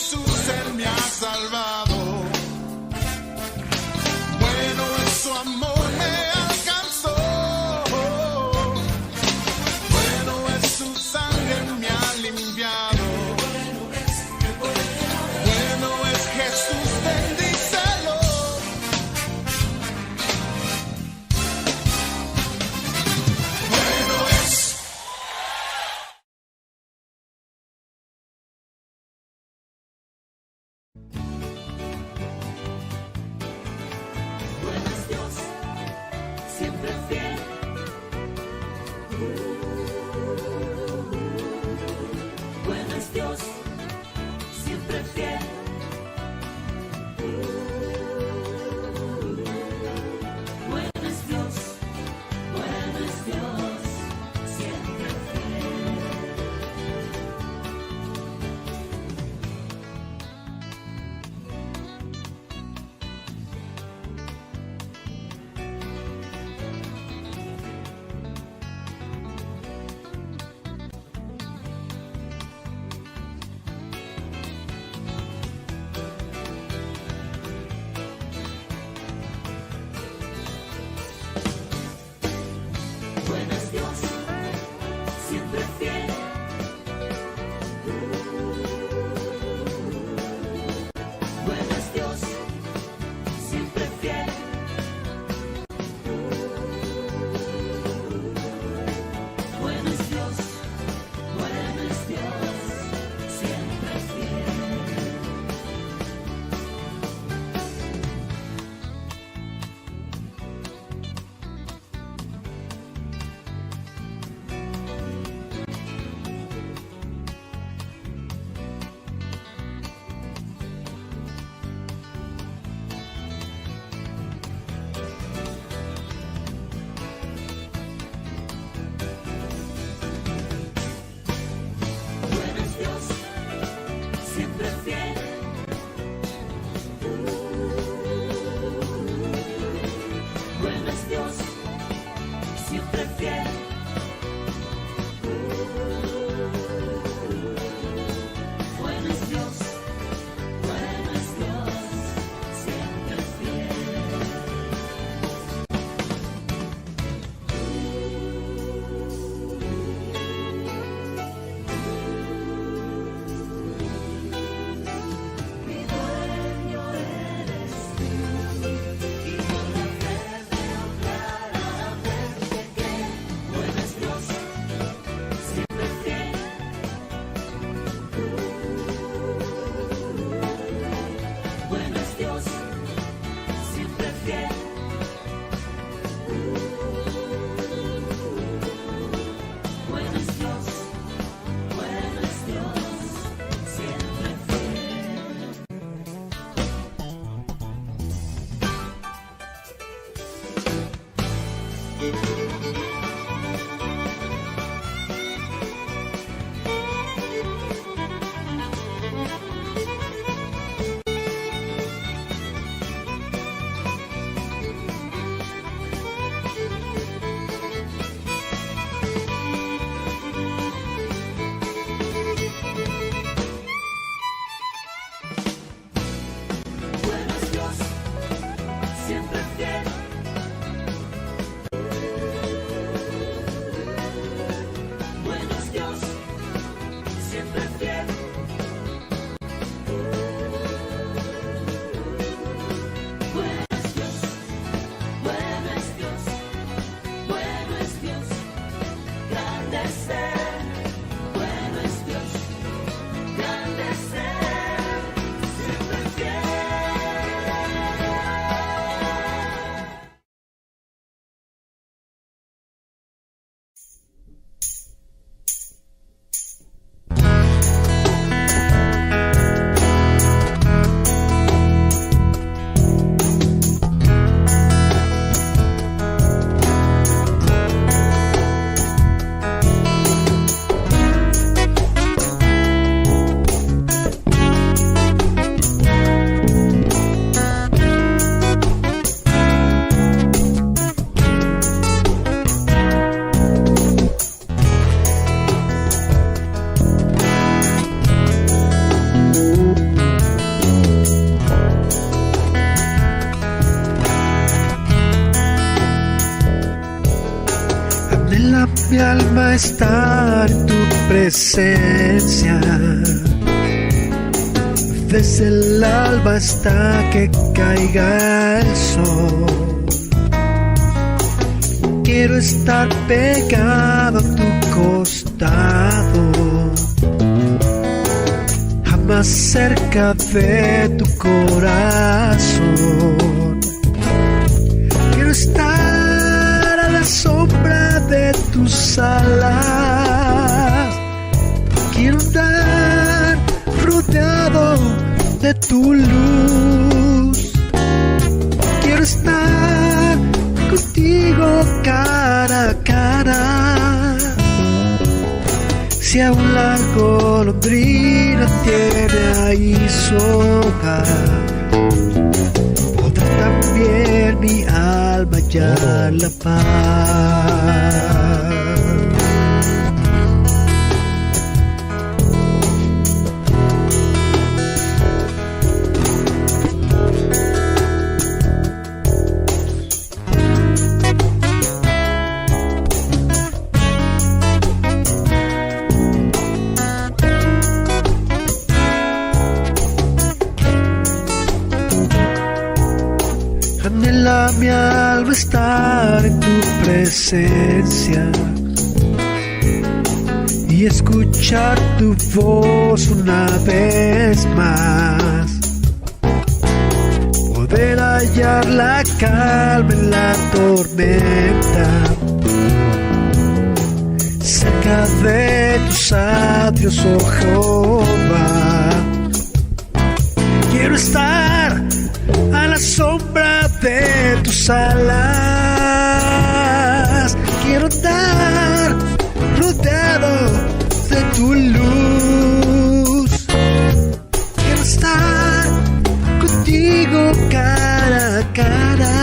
Jesús, Él me ha salvado. Bueno es su amor. mi alma estar en tu presencia, desde el alba hasta que caiga el sol. Quiero estar pegado a tu costado, más cerca de tu corazón. Quiero estar a la sombra de tus alas. Quiero andar rodeado de tu luz. Quiero estar contigo cara a cara. Si aún la golondrina tiene ahí su hogar, podrá también mi alma hallar la paz. Anhela mi alma estar en tu presencia y escuchar tu voz una vez más, poder hallar la calma en la tormenta, cerca de tus atrios, oh Jehová. Quiero estar a la sombra de tus alas. Quiero estar rodeado de tu luz. Quiero estar contigo cara a cara.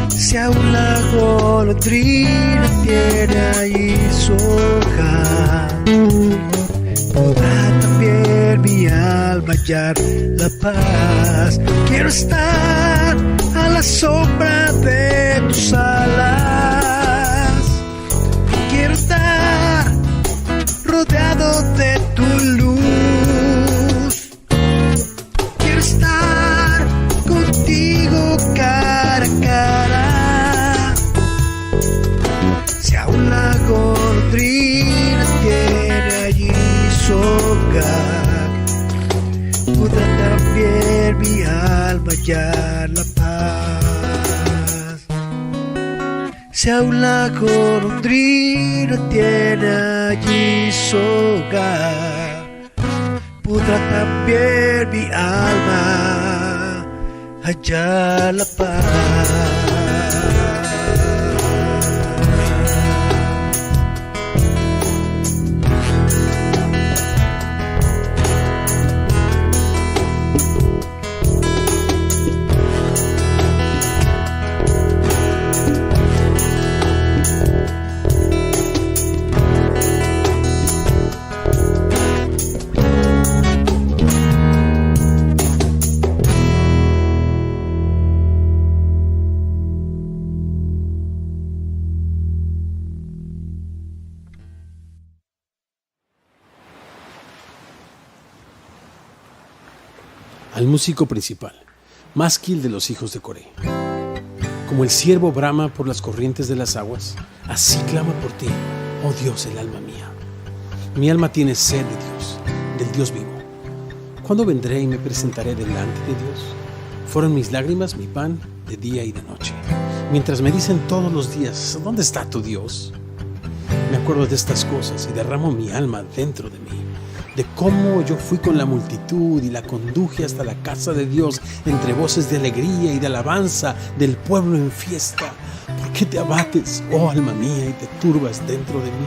Si aún la golondrina tiene ahí su hogar, podrá también mi alma hallar la paz. Quiero estar a la sombra de tus alas. Quiero estar rodeado de tu luz. Quiero estar contigo cara a cara. Si aún la golondrina tiene allí su hogar, podrá también mi alma hallar la paz. Si aún la golondrina tiene allí su hogar, podrá también mi alma hallar la paz. Al músico principal, másquil de los hijos de Coré. Como el ciervo brama por las corrientes de las aguas, así clama por ti, oh Dios, el alma mía. Mi alma tiene sed de Dios, del Dios vivo. ¿Cuándo vendré y me presentaré delante de Dios? Fueron mis lágrimas mi pan de día y de noche, mientras me dicen todos los días, ¿dónde está tu Dios? Me acuerdo de estas cosas y derramo mi alma dentro de mí, de cómo yo fui con la multitud y la conduje hasta la casa de Dios entre voces de alegría y de alabanza del pueblo en fiesta. ¿Por qué te abates, oh alma mía, y te turbas dentro de mí?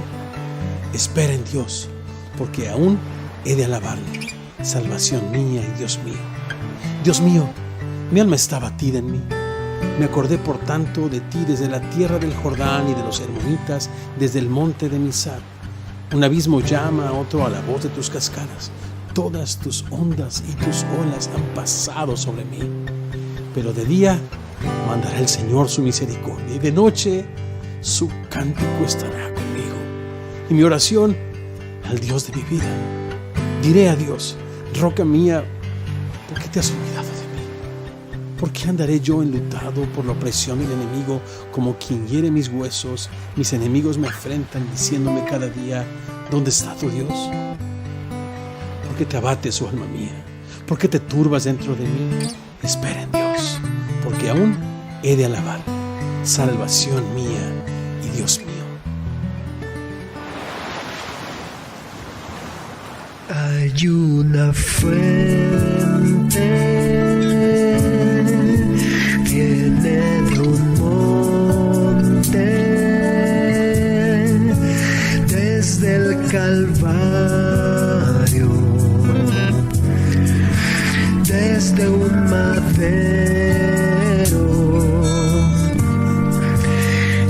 Espera en Dios, porque aún he de alabarle, salvación mía y Dios mío. Dios mío, mi alma está abatida en mí. Me acordé por tanto de ti desde la tierra del Jordán y de los hermonitas, desde el monte de Mizar. Un abismo llama a otro a la voz de tus cascadas. Todas tus ondas y tus olas han pasado sobre mí. Pero de día mandará el Señor su misericordia, y de noche su cántico estará conmigo. Y mi oración al Dios de mi vida. Diré a Dios, roca mía, ¿por qué te has olvidado de mí? ¿Por qué andaré yo enlutado por la opresión del enemigo como quien hiere mis huesos? Mis enemigos me afrentan diciéndome cada día, ¿dónde está tu Dios? ¿Por qué te abates, oh alma mía? ¿Por qué te turbas dentro de mí? Espera en Dios, porque aún he de alabar, salvación mía y Dios mío. Hay una fuente, viene de un monte, desde el Calvario, desde un madero,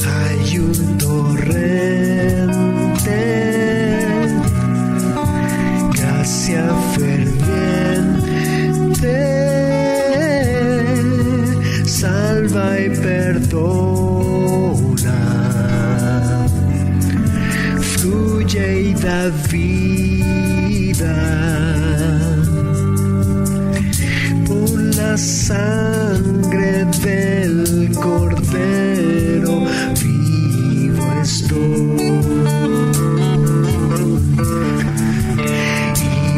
hay un torrente, gracia ferviente, salva y perdona, fluye y da vida. Por la sangre del Cordero vivo estoy.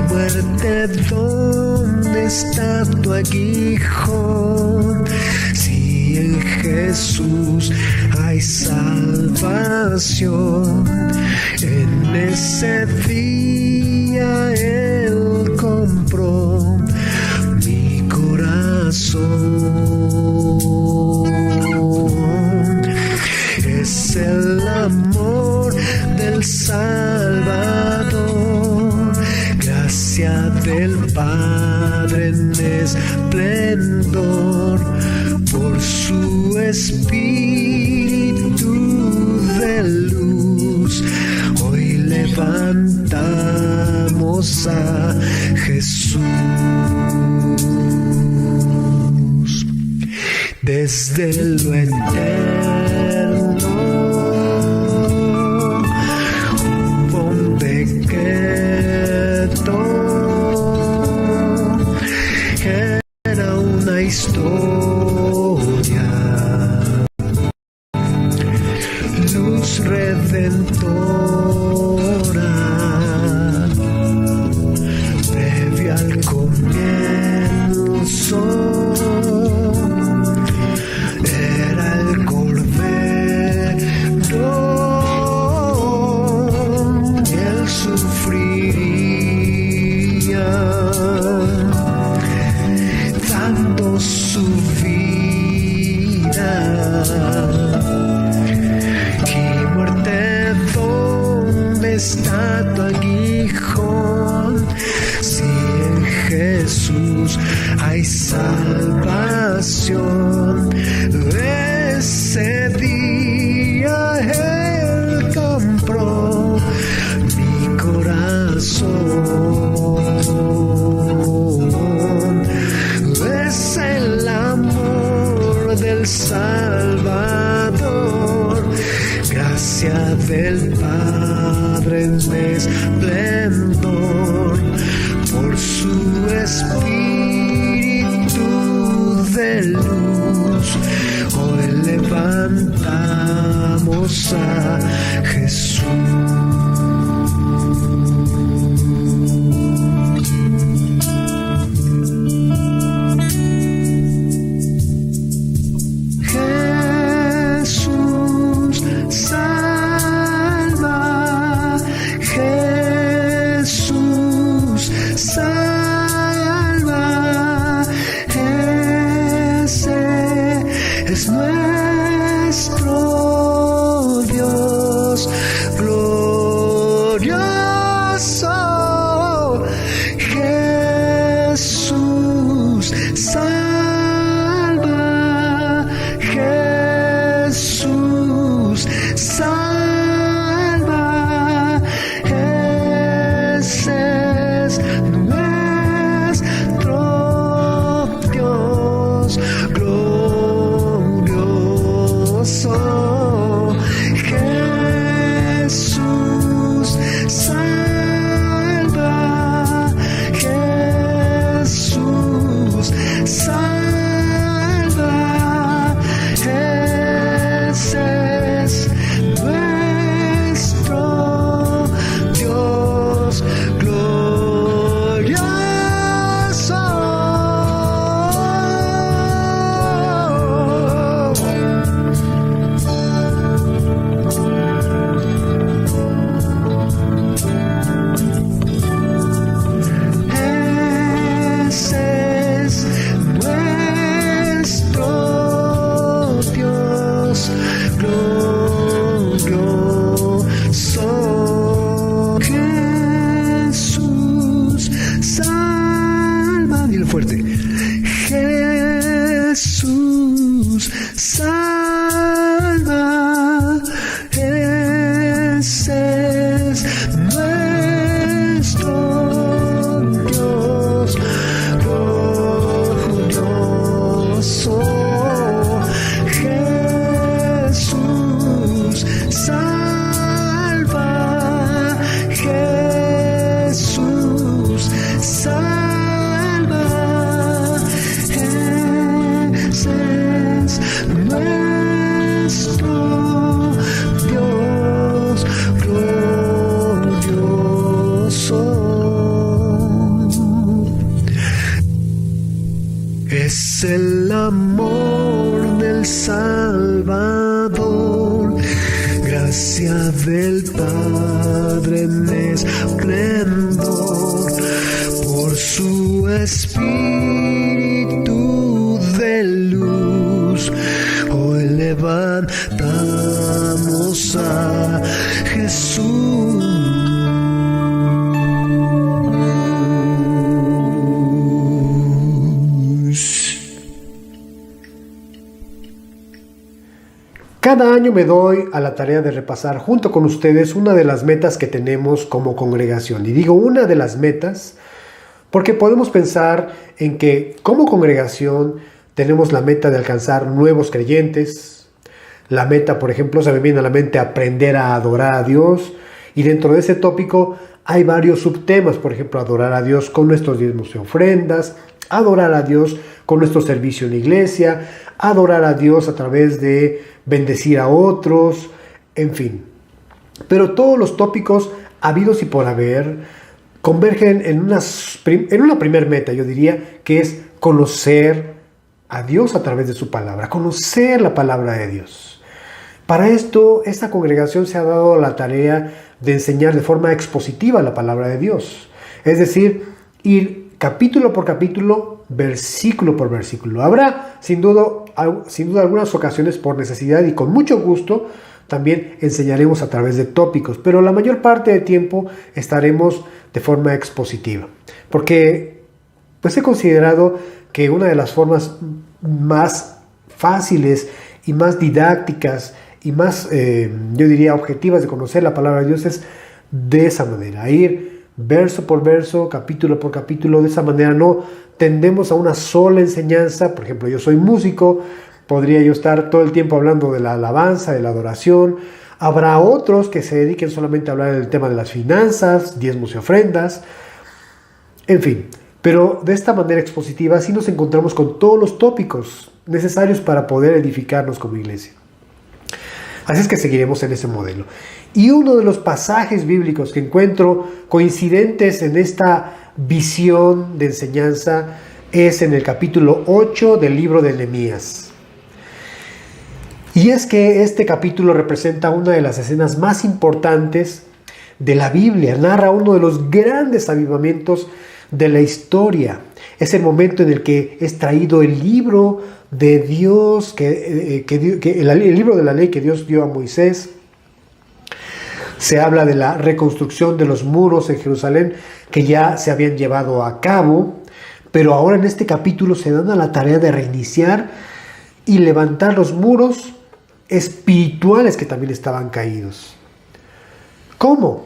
Muerte, ¿dónde está tu aguijón? Si en Jesús hay salvación, en ese día Él compró mi corazón. Es el amor del Salvador, gracia del Padre en esplendor, por su Espíritu de luz, hoy levantamos a Jesús. Desde lo eterno hubo un decreto, era una historia, luz redentora, previo al comienzo, era el Cordero, y Él sufriría, dando su vida. Y muerte, ¿dónde está tu aguijón? Si en Jesús hay salvación, ese día Él compró mi corazón. Es el amor del Salvador, gracia del Padre en esplendor, por su Espíritu de luz, hoy levantamos a Jesús. Jesús salva, fuerte. Jesús salva, ese es nuestro Dios glorioso. Jesús salva, Jesús salva, ese es nuestro Dios glorioso. Es el amor del Salvador, gracia del Padre en esplendor, por su Espíritu de luz. Hoy levantamos a Jesús. Cada año me doy a la tarea de repasar junto con ustedes una de las metas que tenemos como congregación. Y digo una de las metas porque podemos pensar en que como congregación tenemos la meta de alcanzar nuevos creyentes. La meta, por ejemplo, se me viene a la mente aprender a adorar a Dios. Y dentro de ese tópico hay varios subtemas. Por ejemplo, adorar a Dios con nuestros diezmos y ofrendas, adorar a Dios con nuestro servicio en la iglesia, adorar a Dios a través de bendecir a otros, en fin. Pero todos los tópicos habidos y por haber convergen en una primer meta, yo diría, que es conocer a Dios a través de su palabra, conocer la palabra de Dios. Para esto, esta congregación se ha dado la tarea de enseñar de forma expositiva la palabra de Dios. Es decir, ir capítulo por capítulo, versículo por versículo. Habrá sin duda algunas ocasiones por necesidad y con mucho gusto también enseñaremos a través de tópicos, pero la mayor parte del tiempo estaremos de forma expositiva, porque pues he considerado que una de las formas más fáciles y más didácticas y más, yo diría, objetivas de conocer la palabra de Dios es de esa manera, ir verso por verso, capítulo por capítulo. De esa manera no tendemos a una sola enseñanza. Por ejemplo, yo soy músico, podría yo estar todo el tiempo hablando de la alabanza, de la adoración. Habrá otros que se dediquen solamente a hablar del tema de las finanzas, diezmos y ofrendas, en fin. Pero de esta manera expositiva sí nos encontramos con todos los tópicos necesarios para poder edificarnos como iglesia. Así es que seguiremos en ese modelo. Y uno de los pasajes bíblicos que encuentro coincidentes en esta visión de enseñanza es en el capítulo 8 del libro de Nehemías. Y es que este capítulo representa una de las escenas más importantes de la Biblia. Narra uno de los grandes avivamientos de la historia. Es el momento en el que es traído el libro de Dios, el libro de la ley que Dios dio a Moisés. Se habla de la reconstrucción de los muros en Jerusalén que ya se habían llevado a cabo, pero ahora en este capítulo se dan a la tarea de reiniciar y levantar los muros espirituales que también estaban caídos. ¿Cómo?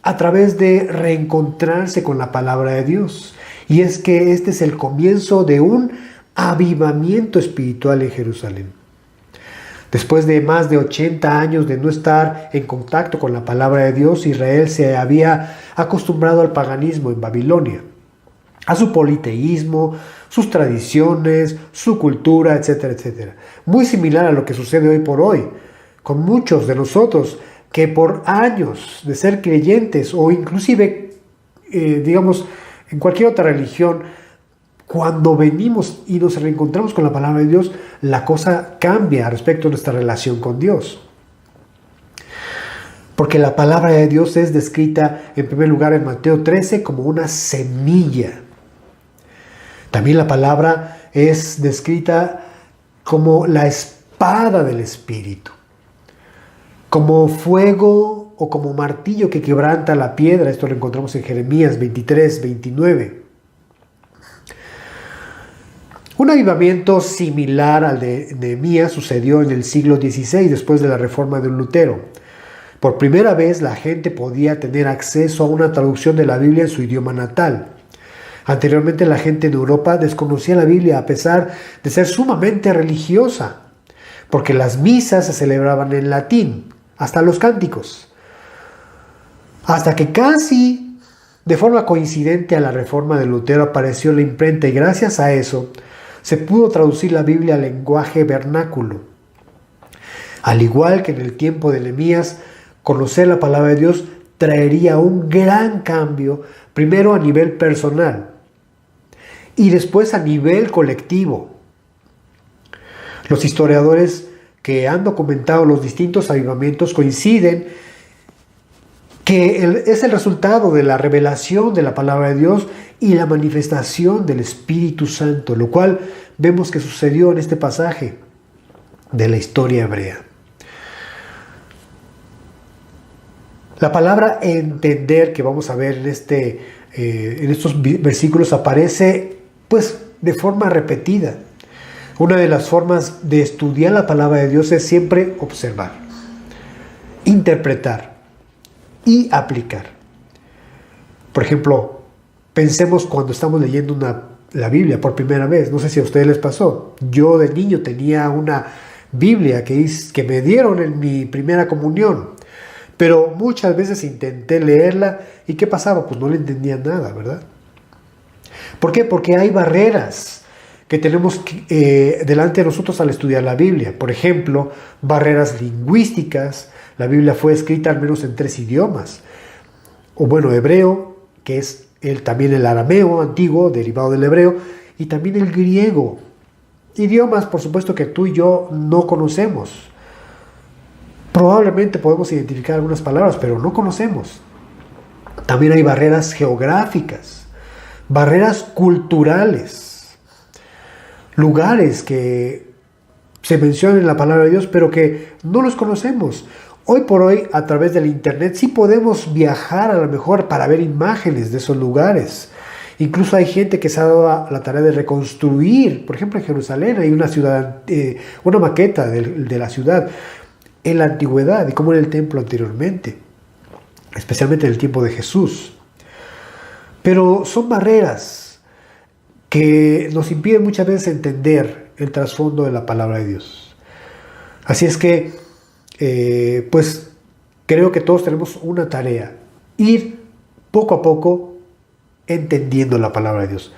A través de reencontrarse con la palabra de Dios. Y es que este es el comienzo de un avivamiento espiritual en Jerusalén. Después de más de 80 años de no estar en contacto con la palabra de Dios, Israel se había acostumbrado al paganismo en Babilonia, a su politeísmo, sus tradiciones, su cultura, etcétera, etcétera. Muy similar a lo que sucede hoy por hoy, con muchos de nosotros que por años de ser creyentes o inclusive, digamos, en cualquier otra religión, cuando venimos y nos reencontramos con la palabra de Dios, la cosa cambia respecto a nuestra relación con Dios. Porque la palabra de Dios es descrita en primer lugar en Mateo 13 como una semilla. También la palabra es descrita como la espada del Espíritu, como fuego o como martillo que quebranta la piedra. Esto lo encontramos en Jeremías 23, 29. Un avivamiento similar al de Nehemías sucedió en el siglo XVI, después de la reforma de Lutero. Por primera vez la gente podía tener acceso a una traducción de la Biblia en su idioma natal. Anteriormente la gente en Europa desconocía la Biblia a pesar de ser sumamente religiosa, porque las misas se celebraban en latín, hasta los cánticos. Hasta que casi de forma coincidente a la reforma de Lutero apareció la imprenta y gracias a eso se pudo traducir la Biblia al lenguaje vernáculo. Al igual que en el tiempo de Nehemías, conocer la palabra de Dios traería un gran cambio, primero a nivel personal y después a nivel colectivo. Los historiadores que han documentado los distintos avivamientos coinciden que es el resultado de la revelación de la palabra de Dios y la manifestación del Espíritu Santo, lo cual vemos que sucedió en este pasaje de la historia hebrea. La palabra entender que vamos a ver en estos versículos aparece pues de forma repetida. Una de las formas de estudiar la palabra de Dios es siempre observar, interpretar y aplicar. Por ejemplo, pensemos cuando estamos leyendo la Biblia por primera vez. No sé si a ustedes les pasó. Yo de niño tenía una Biblia que me dieron en mi primera comunión. Pero muchas veces intenté leerla y ¿qué pasaba? Pues no le entendía nada, ¿verdad? ¿Por qué? Porque hay barreras que tenemos delante de nosotros al estudiar la Biblia. Por ejemplo, barreras lingüísticas. La Biblia fue escrita al menos en 3 idiomas. O bueno, hebreo, que es también el arameo antiguo, derivado del hebreo, y también el griego. Idiomas, por supuesto, que tú y yo no conocemos. Probablemente podemos identificar algunas palabras, pero no conocemos. También hay barreras geográficas, barreras culturales, lugares que se mencionan en la palabra de Dios, pero que no los conocemos. Hoy por hoy, a través del internet, sí podemos viajar a lo mejor para ver imágenes de esos lugares. Incluso hay gente que se ha dado la tarea de reconstruir, por ejemplo en Jerusalén hay una ciudad, una maqueta de la ciudad en la antigüedad y como en el templo anteriormente, especialmente en el tiempo de Jesús. Pero son barreras que nos impiden muchas veces entender el trasfondo de la palabra de Dios. Así es que, pues creo que todos tenemos una tarea, ir poco a poco entendiendo la palabra de Dios.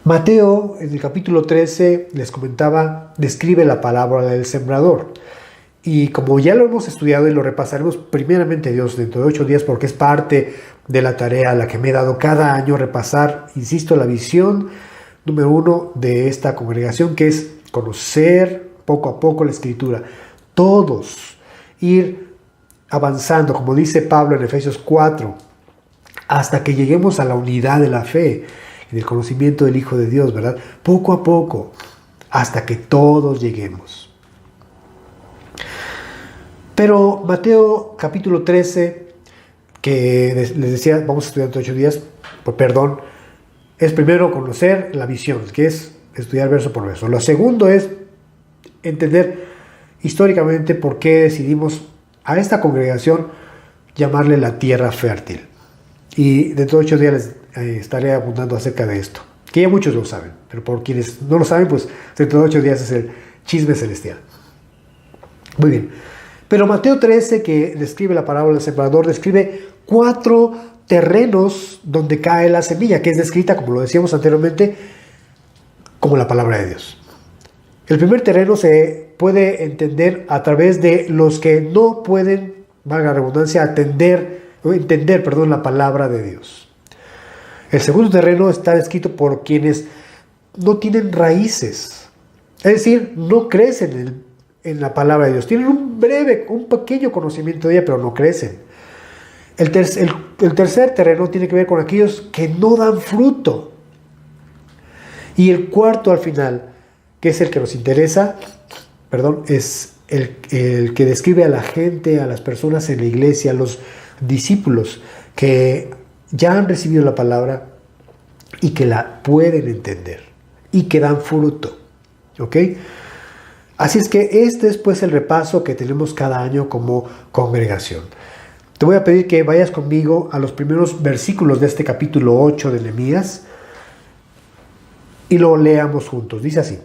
Mateo, en el capítulo 13, les comentaba, describe la parábola del sembrador. Y como ya lo hemos estudiado y lo repasaremos primeramente Dios dentro de 8 días, porque es parte de la tarea a la que me he dado cada año repasar, insisto, la visión número 1 de esta congregación, que es conocer poco a poco la Escritura. Todos ir avanzando, como dice Pablo en Efesios 4, hasta que lleguemos a la unidad de la fe y del conocimiento del Hijo de Dios, ¿verdad? Poco a poco, hasta que todos lleguemos. Pero Mateo capítulo 13, que les decía, vamos a estudiar en 8 días, pues perdón, es primero conocer la visión, que es estudiar verso por verso. Lo segundo es entender históricamente por qué decidimos a esta congregación llamarle la tierra fértil. Y dentro de 8 días les estaré abundando acerca de esto, que ya muchos lo saben, pero por quienes no lo saben, pues dentro de 8 días es el chisme celestial. Muy bien. Pero Mateo 13, que describe la parábola del sembrador, describe 4 terrenos donde cae la semilla, que es descrita, como lo decíamos anteriormente, como la palabra de Dios. El primer terreno se puede entender a través de los que no pueden, valga la redundancia, entender la palabra de Dios. El segundo terreno está descrito por quienes no tienen raíces, es decir, no crecen en la palabra de Dios. Tienen un pequeño conocimiento de ella, pero no crecen. El tercer terreno tiene que ver con aquellos que no dan fruto. Y el cuarto al final, que es el que nos interesa, es el que describe a la gente, a las personas en la iglesia, a los discípulos que ya han recibido la palabra y que la pueden entender, y que dan fruto. ¿Ok? Así es que este es pues el repaso que tenemos cada año como congregación. Te voy a pedir que vayas conmigo a los primeros versículos de este capítulo 8 de Nehemías y lo leamos juntos. Dice así: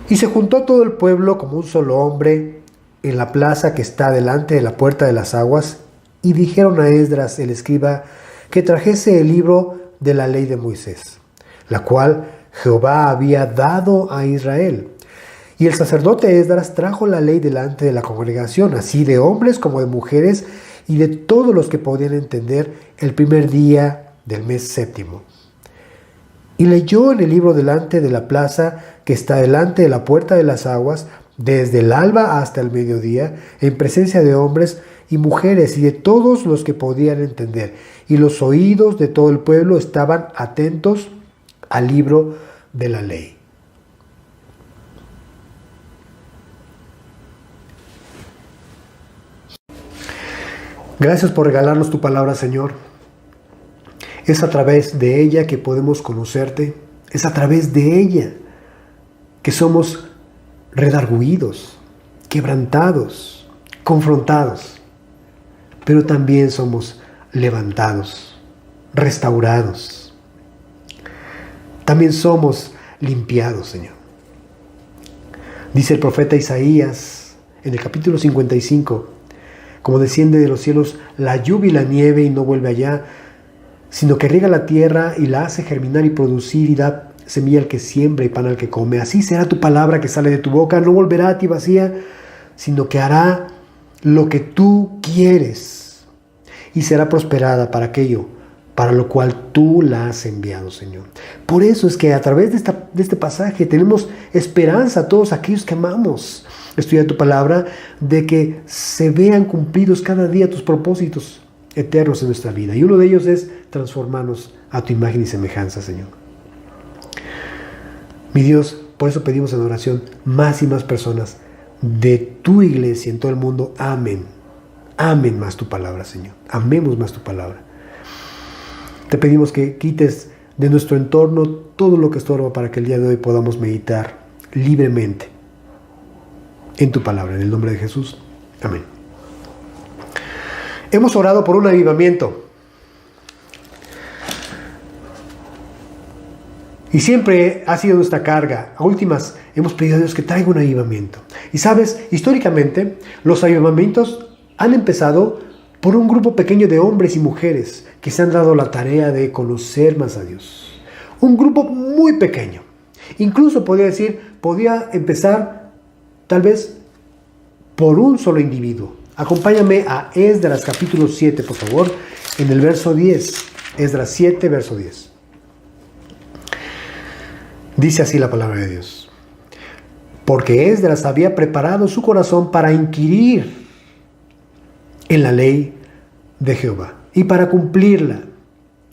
Y se juntó todo el pueblo como un solo hombre en la plaza que está delante de la puerta de las aguas, y dijeron a Esdras el escriba que trajese el libro de la ley de Moisés, la cual Jehová había dado a Israel. Y el sacerdote Esdras trajo la ley delante de la congregación, así de hombres como de mujeres, y de todos los que podían entender, el primer día del mes séptimo. Y leyó en el libro delante de la plaza que está delante de la puerta de las aguas, desde el alba hasta el mediodía, en presencia de hombres y mujeres y de todos los que podían entender. Y los oídos de todo el pueblo estaban atentos al libro de la ley. Gracias por regalarnos tu palabra, Señor. Es a través de ella que podemos conocerte. Es a través de ella que somos redarguidos, quebrantados, confrontados. Pero también somos levantados, restaurados. También somos limpiados, Señor. Dice el profeta Isaías en el capítulo 55, como desciende de los cielos la lluvia y la nieve y no vuelve allá, sino que riega la tierra y la hace germinar y producir y da semilla al que siembra y pan al que come. Así será tu palabra que sale de tu boca, no volverá a ti vacía, sino que hará lo que tú quieres y será prosperada para aquello para lo cual tú la has enviado, Señor. Por eso es que a través de este pasaje tenemos esperanza a todos aquellos que amamos estudiar tu palabra, de que se vean cumplidos cada día tus propósitos eternos en nuestra vida. Y uno de ellos es transformarnos a tu imagen y semejanza, Señor. Mi Dios, por eso pedimos en oración más y más personas de tu iglesia en todo el mundo. Amen. Amen más tu palabra, Señor. Amemos más tu palabra. Te pedimos que quites de nuestro entorno todo lo que estorba para que el día de hoy podamos meditar libremente en tu palabra, en el nombre de Jesús. Amén. Hemos orado por un avivamiento. Y siempre ha sido nuestra carga. A últimas hemos pedido a Dios que traiga un avivamiento. Y sabes, históricamente los avivamientos han empezado por un grupo pequeño de hombres y mujeres que se han dado la tarea de conocer más a Dios. Un grupo muy pequeño. Incluso podía empezar tal vez por un solo individuo. Acompáñame a Esdras capítulo 7, por favor, en el verso 10. Esdras 7, verso 10. Dice así la palabra de Dios. Porque Esdras había preparado su corazón para inquirir en la ley de Jehová y para cumplirla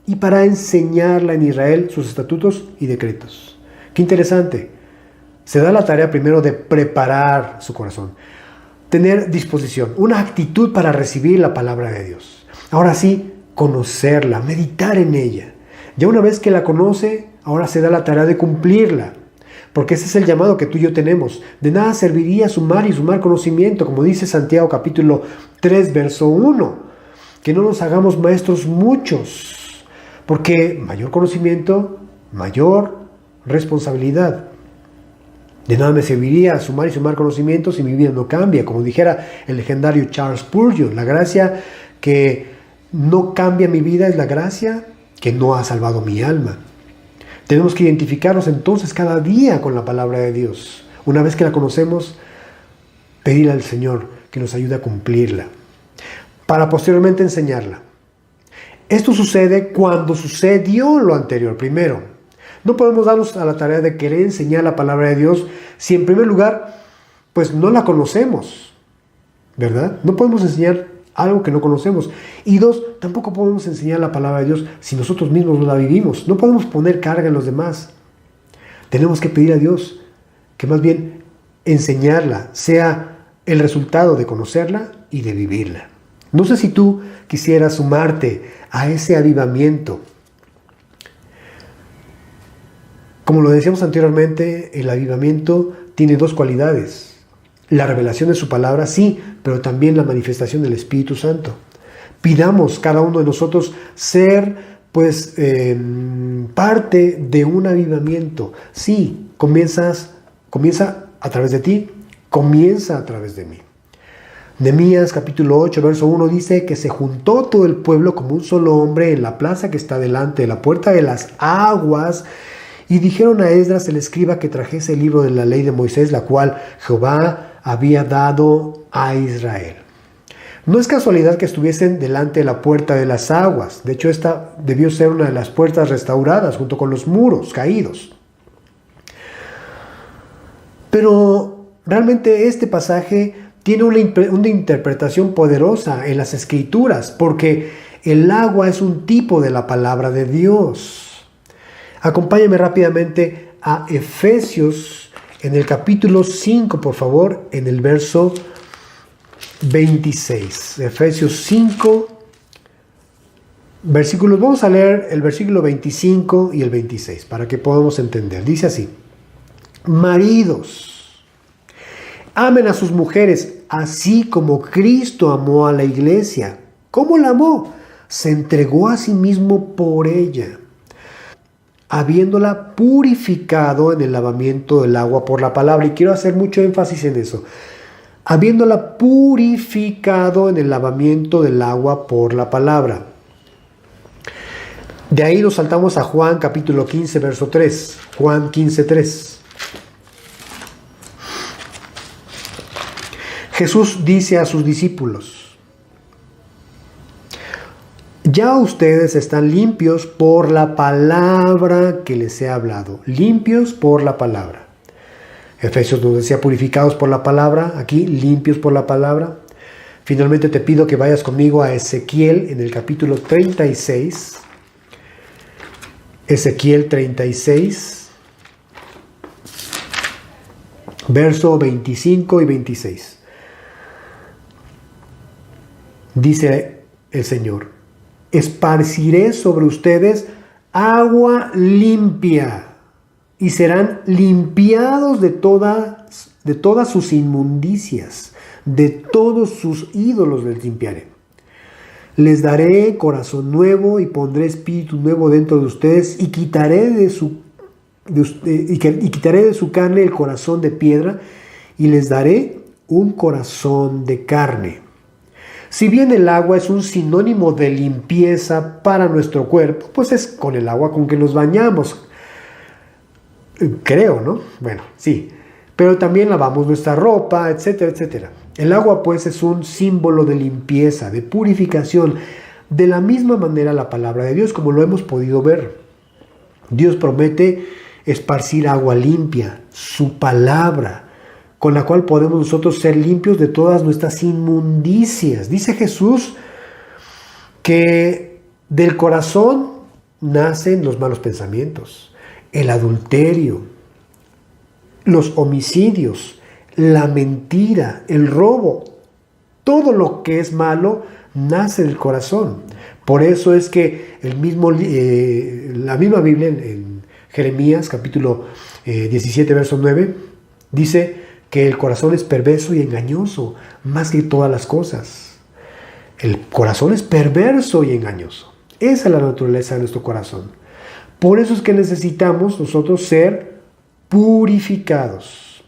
y para enseñarla en Israel sus estatutos y decretos. Qué interesante. Se da la tarea primero de preparar su corazón, tener disposición, una actitud para recibir la palabra de Dios. Ahora sí, conocerla, meditar en ella. Ya una vez que la conoce, ahora se da la tarea de cumplirla, porque ese es el llamado que tú y yo tenemos. De nada serviría sumar y sumar conocimiento, como dice Santiago capítulo 3, verso 1, que no nos hagamos maestros muchos, porque mayor conocimiento, mayor responsabilidad. De nada me serviría sumar y sumar conocimiento si mi vida no cambia. Como dijera el legendario Charles Spurgeon, la gracia que no cambia mi vida es la gracia que no ha salvado mi alma. Tenemos que identificarnos entonces cada día con la palabra de Dios. Una vez que la conocemos, pedirle al Señor que nos ayude a cumplirla, para posteriormente enseñarla. Esto sucede cuando sucedió lo anterior primero. No podemos darnos a la tarea de querer enseñar la palabra de Dios si en primer lugar, pues no la conocemos, ¿verdad? No podemos enseñar algo que no conocemos. Y dos, tampoco podemos enseñar la palabra de Dios si nosotros mismos no la vivimos. No podemos poner carga en los demás. Tenemos que pedir a Dios que más bien enseñarla sea el resultado de conocerla y de vivirla. No sé si tú quisieras sumarte a ese avivamiento Como lo decíamos anteriormente, el avivamiento tiene dos cualidades. La revelación de su palabra, sí, pero también la manifestación del Espíritu Santo. Pidamos cada uno de nosotros ser parte de un avivamiento. Sí, comienza a través de ti, comienza a través de mí. Nehemías capítulo 8, verso 1 dice que se juntó todo el pueblo como un solo hombre en la plaza que está delante de la puerta de las aguas, y dijeron a Esdras el escriba que trajese el libro de la ley de Moisés, la cual Jehová había dado a Israel. No es casualidad que estuviesen delante de la puerta de las aguas. De hecho, esta debió ser una de las puertas restauradas junto con los muros caídos. Pero realmente este pasaje tiene una interpretación poderosa en las Escrituras, porque el agua es un tipo de la palabra de Dios. Acompáñame rápidamente a Efesios en el capítulo 5, por favor, en el verso 26. Efesios 5, versículos. Vamos a leer el versículo 25 y el 26 para que podamos entender. Dice así: maridos, amen a sus mujeres, así como Cristo amó a la iglesia. ¿Cómo la amó? Se entregó a sí mismo por ella, habiéndola purificado en el lavamiento del agua por la palabra. Y quiero hacer mucho énfasis en eso. Habiéndola purificado en el lavamiento del agua por la palabra. De ahí nos saltamos a Juan capítulo 15, verso 3. Juan 15, 3. Jesús dice a sus discípulos: ya ustedes están limpios por la palabra que les he hablado. Limpios por la palabra. Efesios nos decía purificados por la palabra. Aquí, limpios por la palabra. Finalmente te pido que vayas conmigo a Ezequiel en el capítulo 36. Ezequiel 36, verso 25 y 26. Dice el Señor: esparciré sobre ustedes agua limpia, y serán limpiados de todas sus inmundicias, de todos sus ídolos les limpiaré. Les daré corazón nuevo y pondré espíritu nuevo dentro de ustedes, y quitaré de su carne el corazón de piedra, y les daré un corazón de carne. Si bien el agua es un sinónimo de limpieza para nuestro cuerpo, pues es con el agua con que nos bañamos. Creo, ¿no? Bueno, sí. Pero también lavamos nuestra ropa, etcétera, etcétera. El agua, pues, es un símbolo de limpieza, de purificación. De la misma manera la palabra de Dios, como lo hemos podido ver. Dios promete esparcir agua limpia, su palabra, con la cual podemos nosotros ser limpios de todas nuestras inmundicias. Dice Jesús que del corazón nacen los malos pensamientos, el adulterio, los homicidios, la mentira, el robo. Todo lo que es malo nace del corazón. Por eso es que la misma Biblia en Jeremías capítulo 17 verso 9 dice que el corazón es perverso y engañoso más que todas las cosas. El corazón es perverso y engañoso. Esa es la naturaleza de nuestro corazón. Por eso es que necesitamos nosotros ser purificados.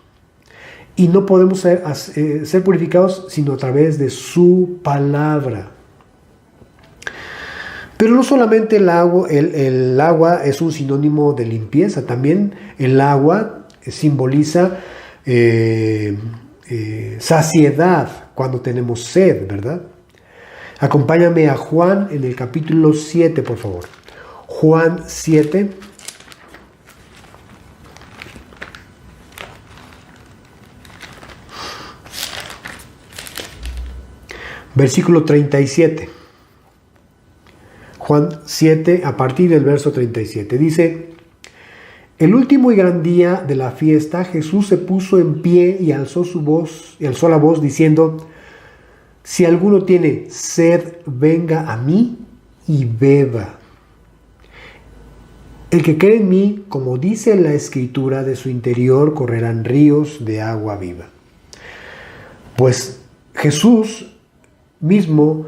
Y no podemos ser purificados sino a través de su palabra. Pero no solamente el agua es un sinónimo de limpieza, también el agua simboliza saciedad cuando tenemos sed, ¿verdad? Acompáñame a Juan en el capítulo 7, por favor. Juan 7. Versículo 37. Juan 7, a partir del verso 37. Dice: el último y gran día de la fiesta, Jesús se puso en pie y alzó la voz diciendo: si alguno tiene sed, venga a mí y beba. El que cree en mí, como dice la Escritura, de su interior correrán ríos de agua viva. Pues Jesús mismo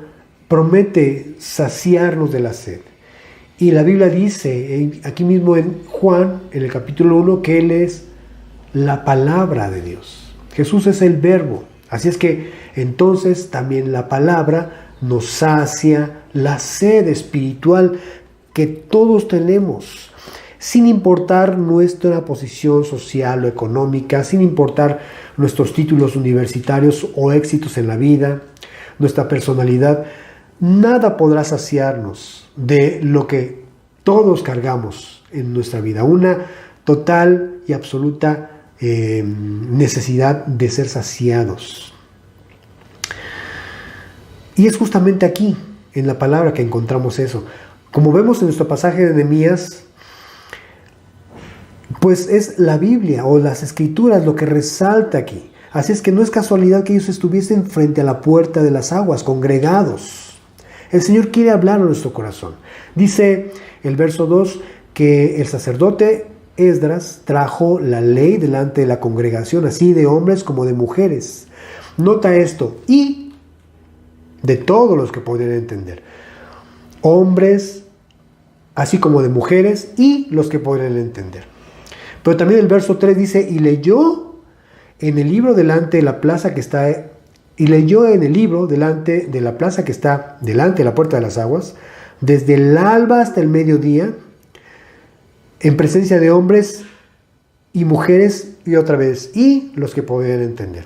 promete saciarnos de la sed. Y la Biblia dice, aquí mismo en Juan, en el capítulo 1, que Él es la palabra de Dios. Jesús es el verbo. Así es que entonces también la palabra nos sacia la sed espiritual que todos tenemos, sin importar nuestra posición social o económica, sin importar nuestros títulos universitarios o éxitos en la vida, nuestra personalidad. Nada podrá saciarnos de lo que todos cargamos en nuestra vida. Una total y absoluta necesidad de ser saciados. Y es justamente aquí, en la palabra, que encontramos eso. Como vemos en nuestro pasaje de Nehemías, pues es la Biblia o las Escrituras lo que resalta aquí. Así es que no es casualidad que ellos estuviesen frente a la puerta de las aguas, congregados. El Señor quiere hablar a nuestro corazón. Dice el verso 2 que el sacerdote Esdras trajo la ley delante de la congregación, así de hombres como de mujeres. Nota esto, y de todos los que podían entender. Hombres, así como de mujeres, y los que podían entender. Pero también el verso 3 dice, y leyó en el libro delante de la plaza que está, delante de la plaza que está delante de la puerta de las aguas, desde el alba hasta el mediodía, en presencia de hombres y mujeres, y otra vez, y los que podían entender.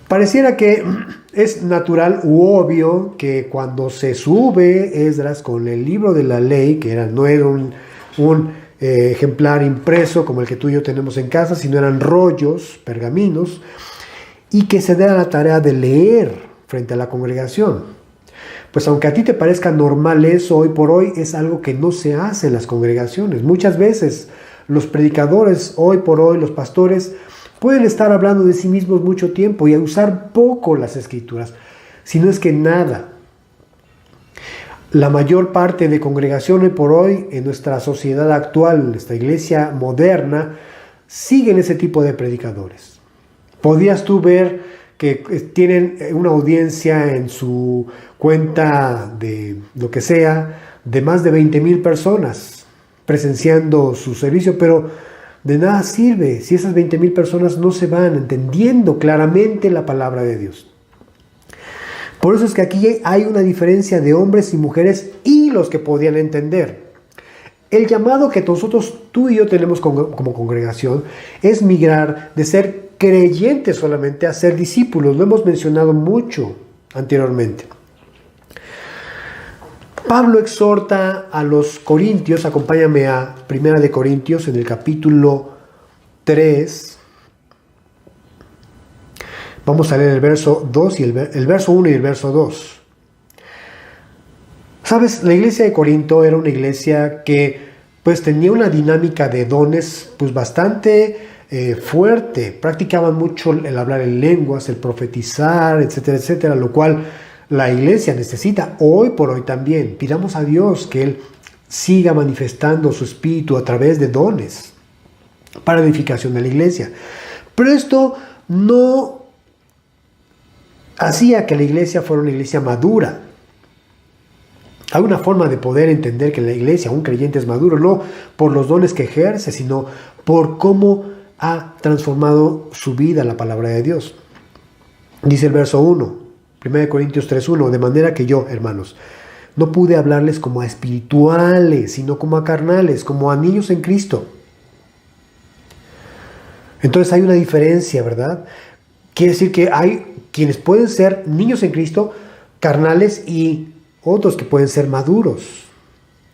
Pareciera que es natural u obvio que cuando se sube Esdras con el libro de la ley, que no era un ejemplar impreso como el que tú y yo tenemos en casa, sino eran rollos, pergaminos, y que se diera la tarea de leer frente a la congregación. Pues aunque a ti te parezca normal eso, hoy por hoy es algo que no se hace en las congregaciones. Muchas veces los predicadores, hoy por hoy, los pastores, pueden estar hablando de sí mismos mucho tiempo y a usar poco las Escrituras, si no es que nada. La mayor parte de congregación hoy por hoy, en nuestra sociedad actual, en esta iglesia moderna, siguen ese tipo de predicadores. Podías tú ver que tienen una audiencia en su cuenta de lo que sea, de más de 20,000 personas presenciando su servicio, pero de nada sirve si esas 20,000 personas no se van entendiendo claramente la palabra de Dios. Por eso es que aquí hay una diferencia de hombres y mujeres y los que podían entender. El llamado que nosotros, tú y yo tenemos como congregación, es migrar de ser creyentes solamente a ser discípulos. Lo hemos mencionado mucho anteriormente. Pablo exhorta a los corintios, acompáñame a 1 de Corintios en el capítulo 3. Vamos a leer el verso 2 y el verso 1 y el verso 2. Sabes, la iglesia de Corinto era una iglesia que pues tenía una dinámica de dones pues bastante fuerte. Practicaban mucho el hablar en lenguas, el profetizar, etcétera, etcétera, lo cual la iglesia necesita hoy por hoy también. Pidamos a Dios que Él siga manifestando su espíritu a través de dones para edificación de la iglesia. Pero esto no hacía que la iglesia fuera una iglesia madura. Hay una forma de poder entender que la iglesia, un creyente es maduro, no por los dones que ejerce, sino por cómo ha transformado su vida la palabra de Dios. Dice el verso 1, 1 Corintios 3:1, de manera que yo, hermanos, no pude hablarles como a espirituales, sino como a carnales, como a niños en Cristo. Entonces hay una diferencia, ¿verdad? Quiere decir que hay quienes pueden ser niños en Cristo, carnales, y otros que pueden ser maduros.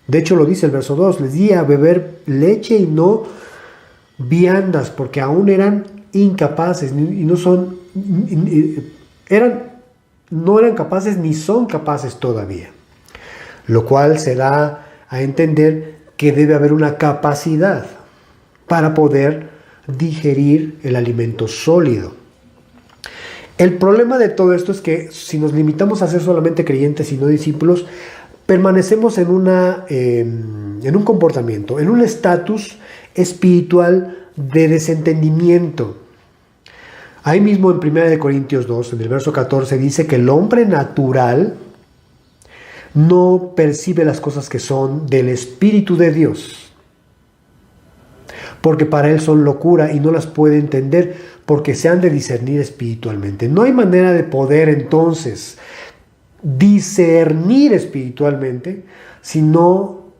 De hecho lo dice el verso 2, les di a beber leche y no viandas, porque aún eran incapaces, y no eran capaces ni son capaces todavía. Lo cual se da a entender que debe haber una capacidad para poder digerir el alimento sólido. El problema de todo esto es que si nos limitamos a ser solamente creyentes y no discípulos, permanecemos en un comportamiento, en un estatus espiritual de desentendimiento. Ahí mismo en 1 Corintios 2, en el verso 14, dice que el hombre natural no percibe las cosas que son del Espíritu de Dios, porque para él son locura y no las puede entender, porque se han de discernir espiritualmente. No hay manera de poder entonces discernir espiritualmente si no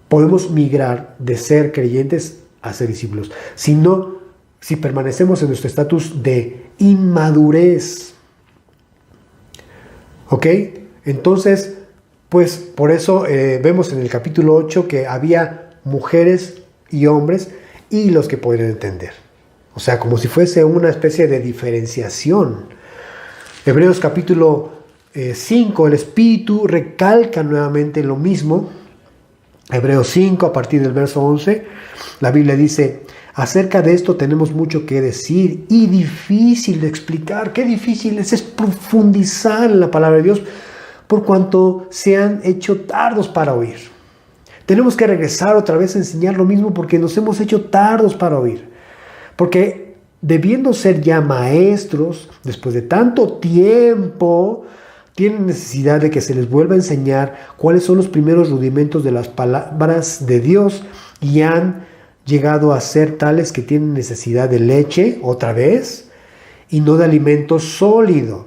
podemos migrar de ser creyentes a ser discípulos. Si permanecemos en nuestro estatus de inmadurez. ¿Ok? Entonces, pues por eso vemos en el capítulo 8 que había mujeres y hombres y los que podrían entender. O sea, como si fuese una especie de diferenciación. Hebreos capítulo 5, el Espíritu recalca nuevamente lo mismo. Hebreos 5, a partir del verso 11, la Biblia dice: acerca de esto tenemos mucho que decir y difícil de explicar. Qué difícil es profundizar en la palabra de Dios, por cuanto se han hecho tardos para oír. Tenemos que regresar otra vez a enseñar lo mismo porque nos hemos hecho tardos para oír. Porque debiendo ser ya maestros, después de tanto tiempo, tienen necesidad de que se les vuelva a enseñar cuáles son los primeros rudimentos de las palabras de Dios, y han llegado a ser tales que tienen necesidad de leche, otra vez, y no de alimento sólido.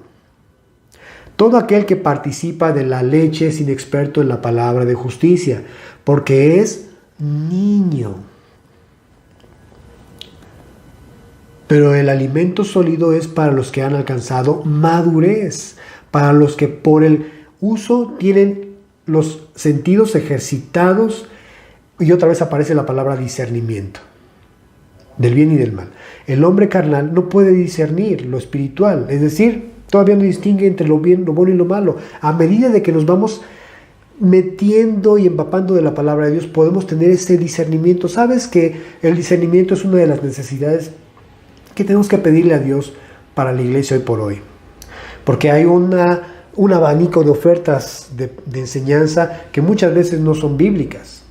Todo aquel que participa de la leche es inexperto en la palabra de justicia, porque es niño. Pero el alimento sólido es para los que han alcanzado madurez, para los que por el uso tienen los sentidos ejercitados. Y otra vez aparece la palabra discernimiento, del bien y del mal. El hombre carnal no puede discernir lo espiritual, es decir, todavía no distingue entre lo bien, lo bueno y lo malo. A medida de que nos vamos metiendo y empapando de la palabra de Dios, podemos tener ese discernimiento. ¿Sabes que el discernimiento es una de las necesidades que tenemos que pedirle a Dios para la iglesia hoy por hoy? Porque hay un abanico de ofertas de enseñanza que muchas veces no son bíblicas.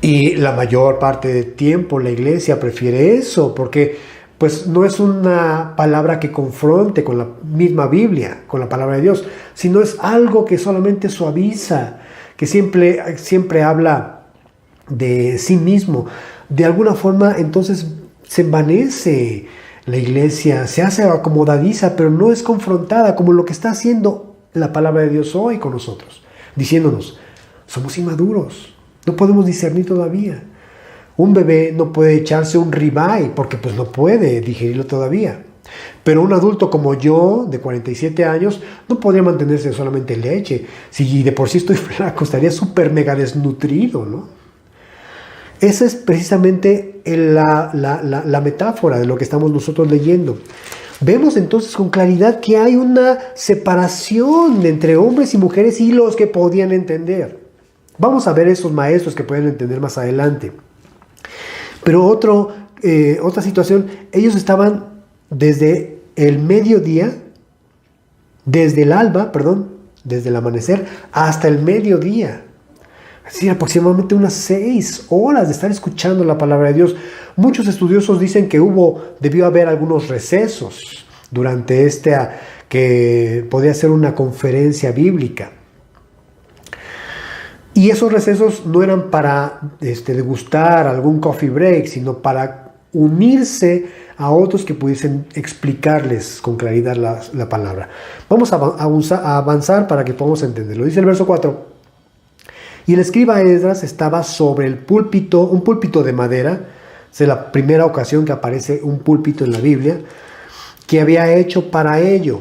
Y la mayor parte del tiempo la iglesia prefiere eso, porque pues no es una palabra que confronte con la misma Biblia, con la palabra de Dios, sino es algo que solamente suaviza, que siempre habla de sí mismo. De alguna forma, entonces, se envanece la iglesia, se hace acomodadiza, pero no es confrontada como lo que está haciendo la palabra de Dios hoy con nosotros, diciéndonos: somos inmaduros, no podemos discernir todavía. Un bebé no puede echarse un ribeye porque pues no puede digerirlo todavía. Pero un adulto como yo, de 47 años, no podría mantenerse solamente leche. Si de por sí estoy flaco, estaría súper mega desnutrido, ¿no? Esa es precisamente la metáfora de lo que estamos nosotros leyendo. Vemos entonces con claridad que hay una separación entre hombres y mujeres y los que podían entender. Vamos a ver esos maestros que pueden entender más adelante. Pero otra situación, ellos estaban desde el mediodía, desde el amanecer hasta el mediodía. Es decir, aproximadamente unas 6 horas de estar escuchando la palabra de Dios. Muchos estudiosos dicen que debió haber algunos recesos durante que podía ser una conferencia bíblica. Y esos recesos no eran para degustar algún coffee break, sino para unirse a otros que pudiesen explicarles con claridad la palabra. Vamos a avanzar para que podamos entenderlo. Dice el verso 4. Y el escriba Esdras estaba sobre el púlpito, un púlpito de madera. Es la primera ocasión que aparece un púlpito en la Biblia, que había hecho para ello.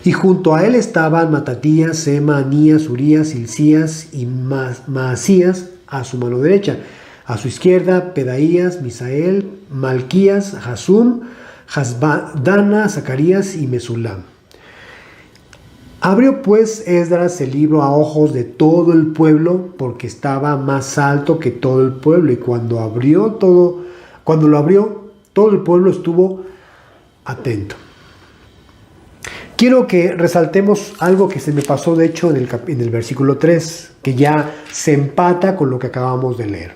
Y junto a él estaban Matatías, Sema, Anías, Urías, Hilcías y Maasías a su mano derecha. A su izquierda, Pedaías, Misael, Malquías, Jasum, Hasbadana, Zacarías y Mesulam. Abrió pues Esdras el libro a ojos de todo el pueblo, porque estaba más alto que todo el pueblo. Y cuando lo abrió, todo el pueblo estuvo atento. Quiero que resaltemos algo que se me pasó, de hecho, en el versículo 3, que ya se empata con lo que acabamos de leer.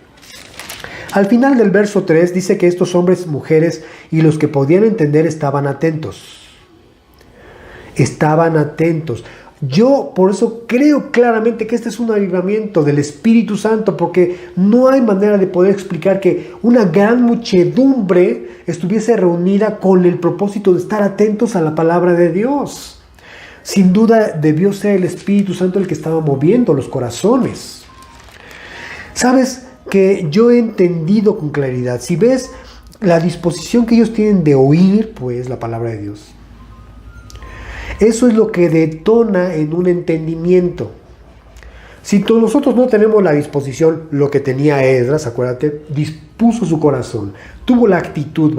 Al final del verso 3 dice que estos hombres, mujeres y los que podían entender estaban atentos. Estaban atentos. Yo por eso creo claramente que este es un avivamiento del Espíritu Santo, porque no hay manera de poder explicar que una gran muchedumbre estuviese reunida con el propósito de estar atentos a la palabra de Dios. Sin duda debió ser el Espíritu Santo el que estaba moviendo los corazones. ¿Sabes? Que yo he entendido con claridad. Si ves la disposición que ellos tienen de oír, pues, la palabra de Dios, eso es lo que detona en un entendimiento. Si nosotros no tenemos la disposición, lo que tenía Esdras, acuérdate, dispuso su corazón, tuvo la actitud,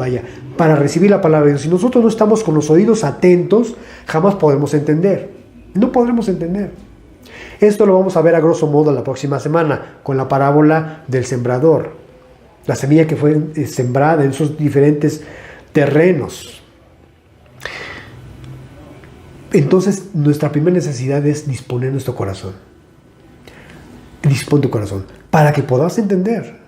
para recibir la palabra de Dios. Si nosotros no estamos con los oídos atentos, jamás podremos entender. No podremos entender. Esto lo vamos a ver a grosso modo la próxima semana, con la parábola del sembrador. La semilla que fue sembrada en esos diferentes terrenos. Entonces, nuestra primera necesidad es disponer nuestro corazón. Dispón tu corazón para que puedas entender.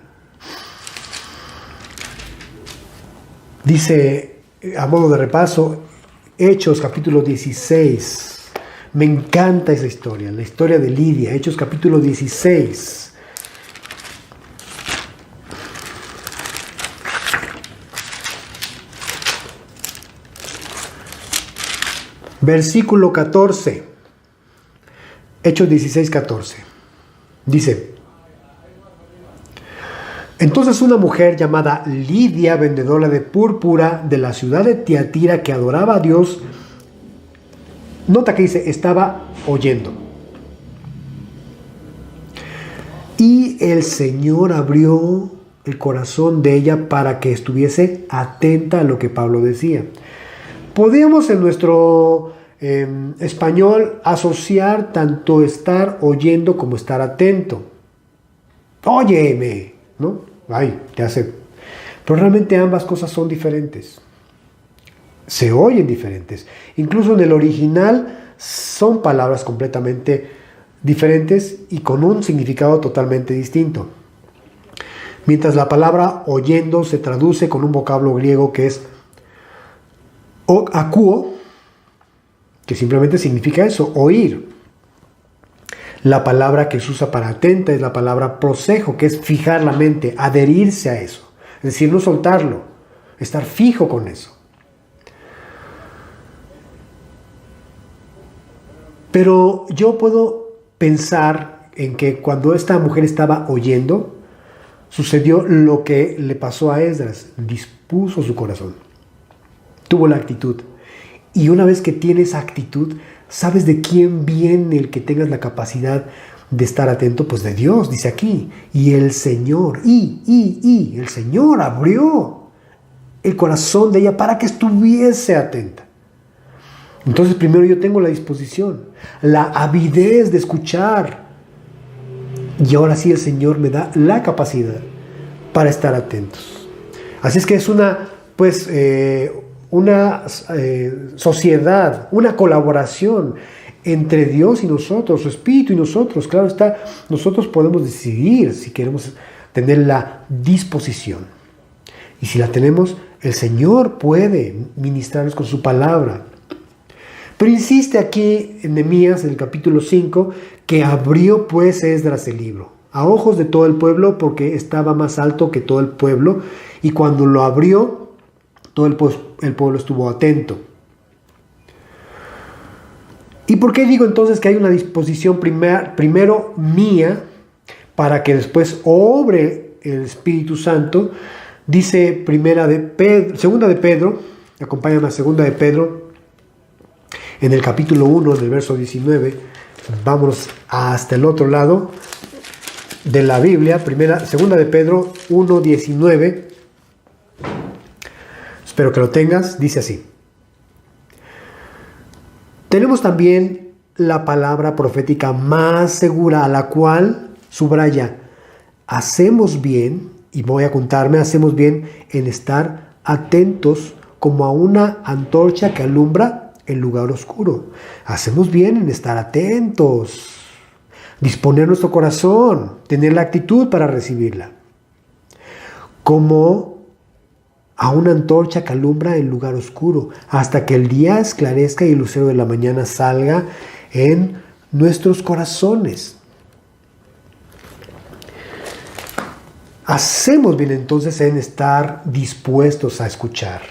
Dice, a modo de repaso, Hechos capítulo 16. Me encanta esa historia, la historia de Lidia. Hechos capítulo 16. Versículo 14. Hechos 16, 14. Dice: entonces una mujer llamada Lidia, vendedora de púrpura de la ciudad de Tiatira, que adoraba a Dios, nota que dice, estaba oyendo. Y el Señor abrió el corazón de ella para que estuviese atenta a lo que Pablo decía. Podemos en nuestro español asociar tanto estar oyendo como estar atento. Óyeme, ¿no? Ay, ya sé. Pero realmente ambas cosas son diferentes. Se oyen diferentes. Incluso en el original son palabras completamente diferentes y con un significado totalmente distinto. Mientras la palabra oyendo se traduce con un vocablo griego que es akuo, que simplemente significa eso, oír. La palabra que se usa para atenta es la palabra prosejo, que es fijar la mente, adherirse a eso. Es decir, no soltarlo, estar fijo con eso. Pero yo puedo pensar en que cuando esta mujer estaba oyendo, sucedió lo que le pasó a Esdras, dispuso su corazón, tuvo la actitud. Y una vez que tienes actitud, ¿sabes de quién viene el que tengas la capacidad de estar atento? Pues de Dios, dice aquí. Y el Señor, el Señor abrió el corazón de ella para que estuviese atenta. Entonces primero yo tengo la disposición, la avidez de escuchar. Y ahora sí el Señor me da la capacidad para estar atentos. Así es que es una sociedad, una colaboración entre Dios y nosotros, su Espíritu y nosotros. Claro está, nosotros podemos decidir si queremos tener la disposición. Y si la tenemos, el Señor puede ministrarnos con su palabra. Pero insiste aquí en Nehemías, en el capítulo 5, que abrió pues Esdras el libro a ojos de todo el pueblo, porque estaba más alto que todo el pueblo, y cuando lo abrió, todo el pueblo estuvo atento. ¿Y por qué digo entonces que hay una disposición primero mía para que después obre el Espíritu Santo? Dice segunda de Pedro, acompáñame a segunda de Pedro, en el capítulo 1, del verso 19, vamos hasta el otro lado de la Biblia, segunda de Pedro 1, 19, espero que lo tengas, dice así: tenemos también la palabra profética más segura, a la cual subraya, hacemos bien, y voy a contarme, hacemos bien en estar atentos como a una antorcha que alumbra el lugar oscuro. Hacemos bien en estar atentos, disponer nuestro corazón, tener la actitud para recibirla. Como a una antorcha que alumbra el lugar oscuro, hasta que el día esclarezca y el lucero de la mañana salga en nuestros corazones. Hacemos bien entonces en estar dispuestos a escuchar,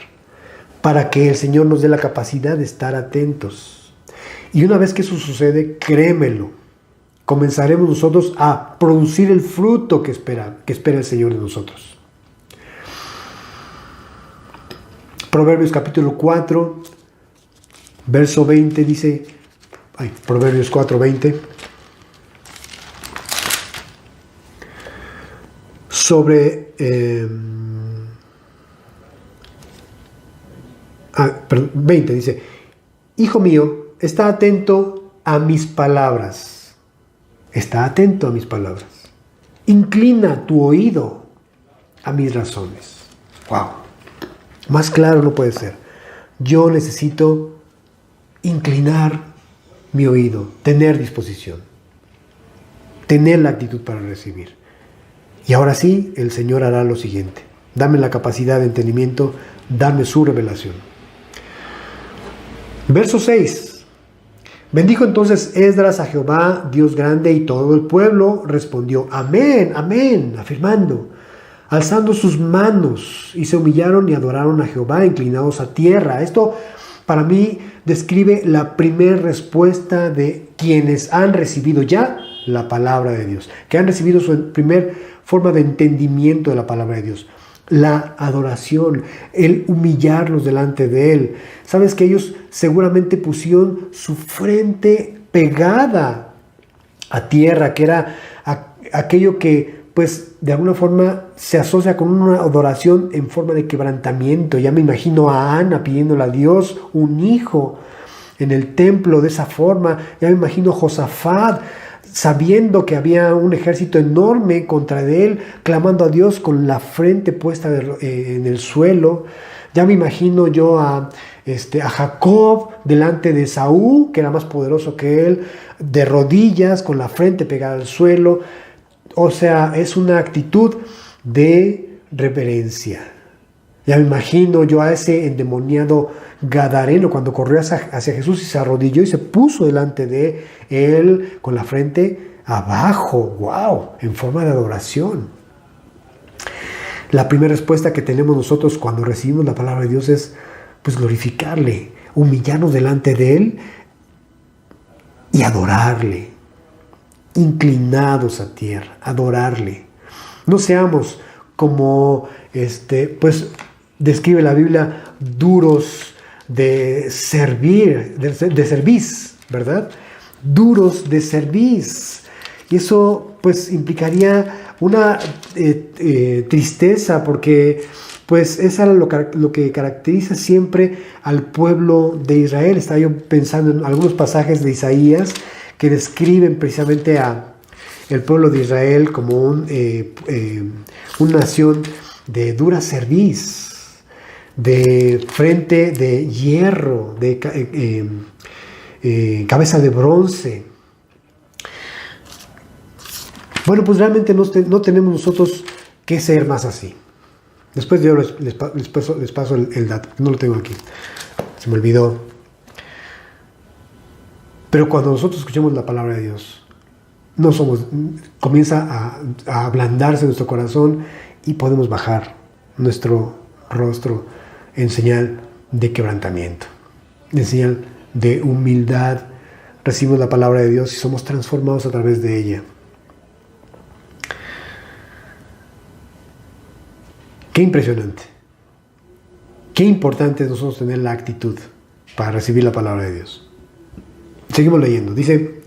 para que el Señor nos dé la capacidad de estar atentos. Y una vez que eso sucede, créemelo, comenzaremos nosotros a producir el fruto que espera el Señor de nosotros. Proverbios capítulo 4, verso 20 dice, Proverbios 4, 20, sobre 20 dice, hijo mío, está atento a mis palabras. Está atento a mis palabras. Inclina tu oído a mis razones. Wow. Más claro no puede ser. Yo necesito inclinar mi oído, tener disposición, tener la actitud para recibir. Y ahora sí, el Señor hará lo siguiente. Dame la capacidad de entendimiento, dame su revelación. Verso 6. Bendijo entonces Esdras a Jehová, Dios grande, y todo el pueblo respondió, amén, amén, afirmando, alzando sus manos, y se humillaron y adoraron a Jehová, inclinados a tierra. Esto para mí describe la primera respuesta de quienes han recibido ya la palabra de Dios, que han recibido su primer forma de entendimiento de la palabra de Dios. La adoración, el humillarlos delante de Él. Sabes que ellos seguramente pusieron su frente pegada a tierra, que era aquello que pues de alguna forma se asocia con una adoración en forma de quebrantamiento. Ya me imagino a Ana pidiéndole a Dios un hijo en el templo de esa forma. Ya me imagino a Josafat sabiendo que había un ejército enorme contra de él, clamando a Dios con la frente puesta en el suelo. Ya me imagino yo a Jacob delante de Saúl, que era más poderoso que él, de rodillas, con la frente pegada al suelo. O sea, es una actitud de reverencia. Ya me imagino yo a ese endemoniado gadareno cuando corrió hacia Jesús y se arrodilló y se puso delante de él con la frente abajo. ¡Wow! En forma de adoración. La primera respuesta que tenemos nosotros cuando recibimos la palabra de Dios es pues glorificarle, humillarnos delante de él y adorarle. Inclinados a tierra, adorarle. No seamos como pues describe la Biblia, duros de servir, de cerviz, ¿verdad? Duros de cerviz. Y eso pues implicaría una tristeza, porque pues eso era lo que caracteriza siempre al pueblo de Israel. Estaba yo pensando en algunos pasajes de Isaías que describen precisamente a el pueblo de Israel como una nación de dura cerviz, de frente de hierro, de cabeza de bronce. Bueno, pues realmente no tenemos nosotros que ser más así. Después yo les paso el dato, no lo tengo aquí, se me olvidó. Pero cuando nosotros escuchamos la palabra de Dios, comienza a ablandarse nuestro corazón y podemos bajar nuestro rostro en señal de quebrantamiento, en señal de humildad. Recibimos la palabra de Dios y somos transformados a través de ella. Qué impresionante. Qué importante es nosotros tener la actitud para recibir la palabra de Dios. Seguimos leyendo. Dice,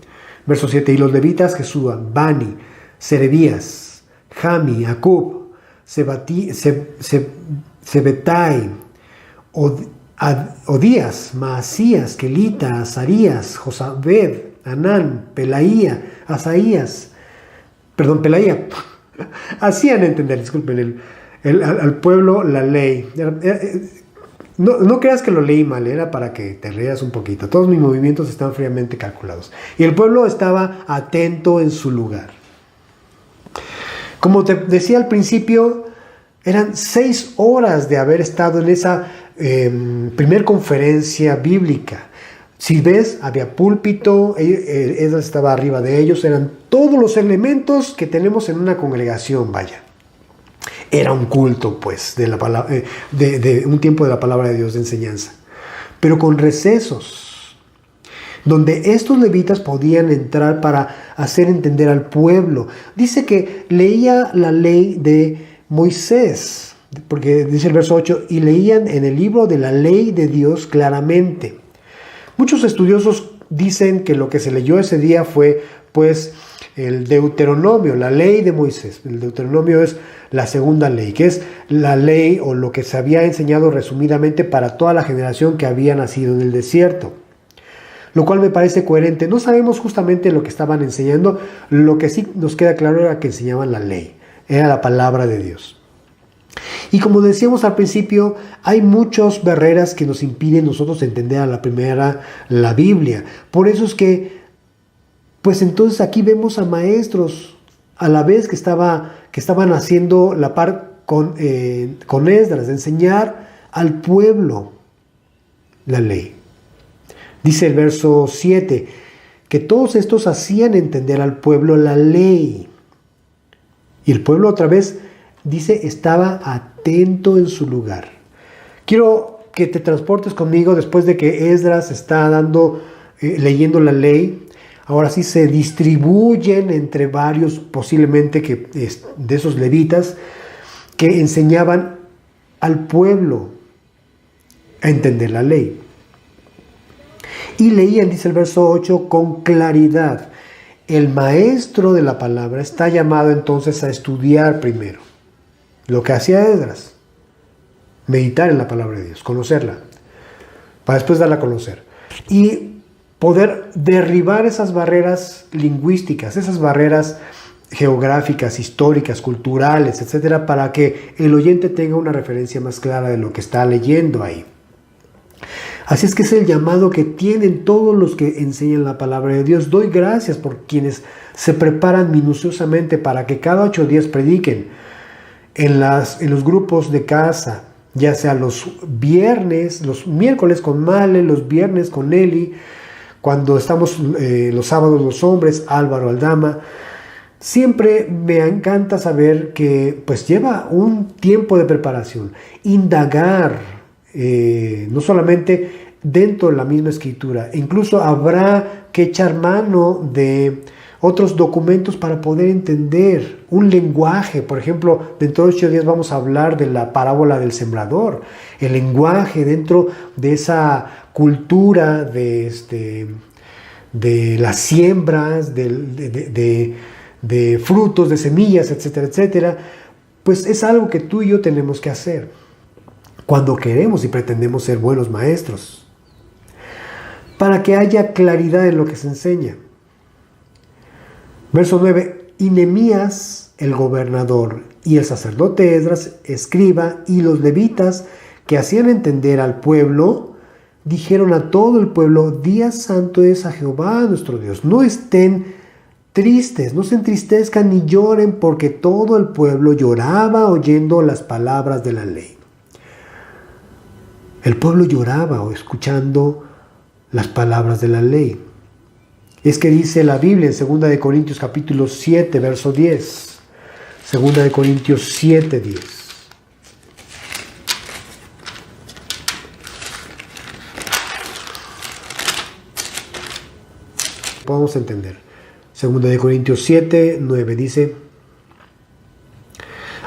verso 7, y los levitas, Jesúa, Bani, Serebías, Jami, Acub, Sebetai, Odías, Maasías, Kelita, Azarías, Josabed, Anán, Pelaía, Pelaía, hacían entender, disculpen, al pueblo la ley. No creas que lo leí mal, era para que te rías un poquito. Todos mis movimientos están fríamente calculados. Y el pueblo estaba atento en su lugar. Como te decía al principio, eran 6 horas de haber estado en esa primer conferencia bíblica. Si ves, había púlpito, Esdras estaba arriba de ellos, eran todos los elementos que tenemos en una congregación, vaya. Era un culto, pues, de un tiempo de la palabra de Dios de enseñanza. Pero con recesos, donde estos levitas podían entrar para hacer entender al pueblo. Dice que leía la ley de Moisés, porque dice el verso 8, y leían en el libro de la ley de Dios claramente. Muchos estudiosos dicen que lo que se leyó ese día fue, pues, el Deuteronomio, la ley de Moisés. El Deuteronomio es la segunda ley, que es la ley o lo que se había enseñado resumidamente para toda la generación que había nacido en el desierto. Lo cual me parece coherente. No sabemos justamente lo que estaban enseñando, lo que sí nos queda claro era que enseñaban la ley, era la palabra de Dios. Y como decíamos al principio, hay muchas barreras que nos impiden nosotros entender a la primera la Biblia. Por eso es que, pues entonces aquí vemos a maestros a la vez que estaban haciendo la par con Esdras, de enseñar al pueblo la ley. Dice el verso 7, que todos estos hacían entender al pueblo la ley. Y el pueblo otra vez dice, estaba atento en su lugar. Quiero que te transportes conmigo después de que Esdras está leyendo la ley. Ahora sí se distribuyen entre varios, posiblemente de esos levitas, que enseñaban al pueblo a entender la ley. Y leían, dice el verso 8, con claridad. El maestro de la palabra está llamado entonces a estudiar primero. Lo que hacía Esdras, meditar en la palabra de Dios, conocerla, para después darla a conocer. Y poder derribar esas barreras lingüísticas, esas barreras geográficas, históricas, culturales, etcétera, para que el oyente tenga una referencia más clara de lo que está leyendo ahí. Así es que es el llamado que tienen todos los que enseñan la palabra de Dios. Doy gracias por quienes se preparan minuciosamente para que cada 8 días prediquen en los grupos de casa, ya sea los viernes, los miércoles con Male, los viernes con Eli, cuando estamos los sábados los hombres, Álvaro Aldama. Siempre me encanta saber que pues lleva un tiempo de preparación, indagar, no solamente dentro de la misma escritura, incluso habrá que echar mano de otros documentos para poder entender un lenguaje. Por ejemplo, dentro de 8 días vamos a hablar de la parábola del sembrador, el lenguaje dentro de esa cultura de las siembras, de frutos, de semillas, etcétera, etcétera. Pues es algo que tú y yo tenemos que hacer cuando queremos y pretendemos ser buenos maestros, para que haya claridad en lo que se enseña. Verso 9, y Nehemías, el gobernador, y el sacerdote Esdras, escriba, y los levitas que hacían entender al pueblo, dijeron a todo el pueblo, día santo es a Jehová nuestro Dios. No estén tristes, no se entristezcan ni lloren, porque todo el pueblo lloraba oyendo las palabras de la ley. El pueblo lloraba o escuchando las palabras de la ley. Es que dice la Biblia en 2 Corintios capítulo 7, verso 10. 2 Corintios 7, 10. Podemos entender. 2 Corintios 7, 9 dice,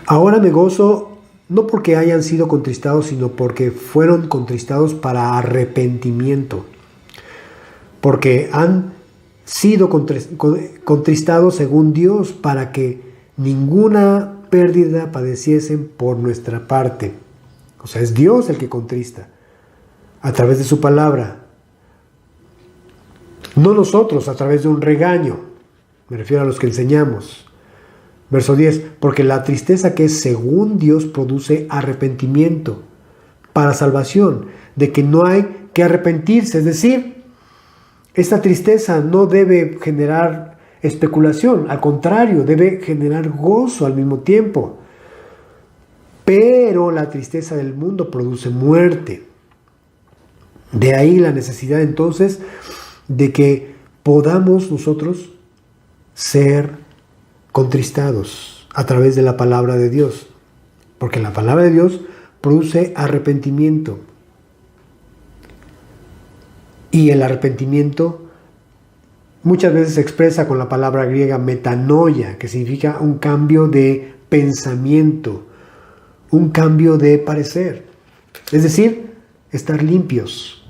ahora me gozo no porque hayan sido contristados, sino porque fueron contristados para arrepentimiento, porque han sido contristados según Dios, para que ninguna pérdida padeciesen por nuestra parte. O sea, es Dios el que contrista a través de su palabra, no nosotros a través de un regaño. Me refiero a los que enseñamos. Verso 10, porque la tristeza que es según Dios produce arrepentimiento, para salvación, de que no hay que arrepentirse. Es decir, esta tristeza no debe generar especulación, al contrario, debe generar gozo al mismo tiempo. Pero la tristeza del mundo produce muerte. De ahí la necesidad entonces de que podamos nosotros ser contristados a través de la palabra de Dios. Porque la palabra de Dios produce arrepentimiento. Y el arrepentimiento muchas veces se expresa con la palabra griega metanoia, que significa un cambio de pensamiento, un cambio de parecer. Es decir, estar limpios.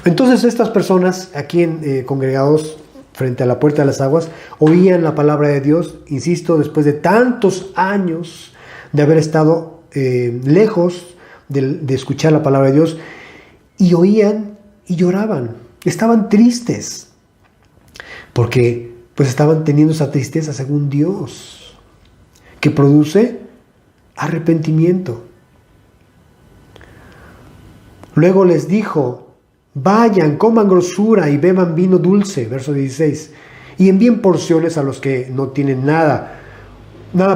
Entonces estas personas aquí congregados frente a la puerta de las aguas oían la palabra de Dios, insisto, después de tantos años de haber estado lejos de escuchar la palabra de Dios, y oían y lloraban, estaban tristes, porque pues estaban teniendo esa tristeza según Dios, que produce arrepentimiento. Luego les dijo: vayan, coman grosura y beban vino dulce, verso 16, y envíen porciones a los que no tienen nada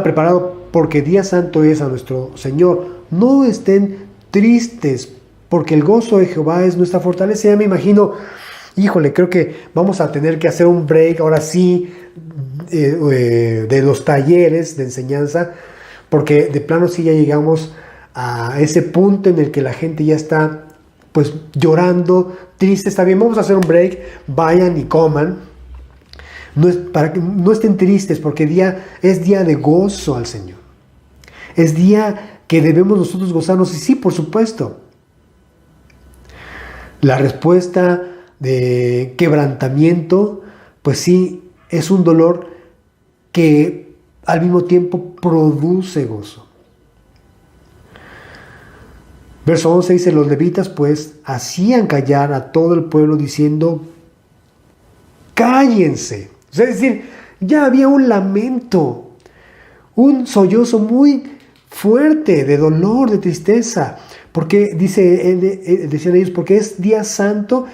preparado, porque día santo es a nuestro Señor. No estén tristes, porque el gozo de Jehová es nuestra fortaleza. Ya me imagino, híjole, creo que vamos a tener que hacer un break, ahora sí, de los talleres de enseñanza, porque de plano sí ya llegamos a ese punto en el que la gente ya está pues llorando, triste. Está bien, vamos a hacer un break, vayan y coman. Para que no estén tristes, porque es día de gozo al Señor. Es día que debemos nosotros gozarnos, y sí, por supuesto. La respuesta de quebrantamiento, pues sí, es un dolor que al mismo tiempo produce gozo. Verso 11 dice: los levitas pues hacían callar a todo el pueblo diciendo: cállense. O sea, es decir, ya había un lamento, un sollozo muy fuerte de dolor, de tristeza, porque decían ellos, porque es día santo,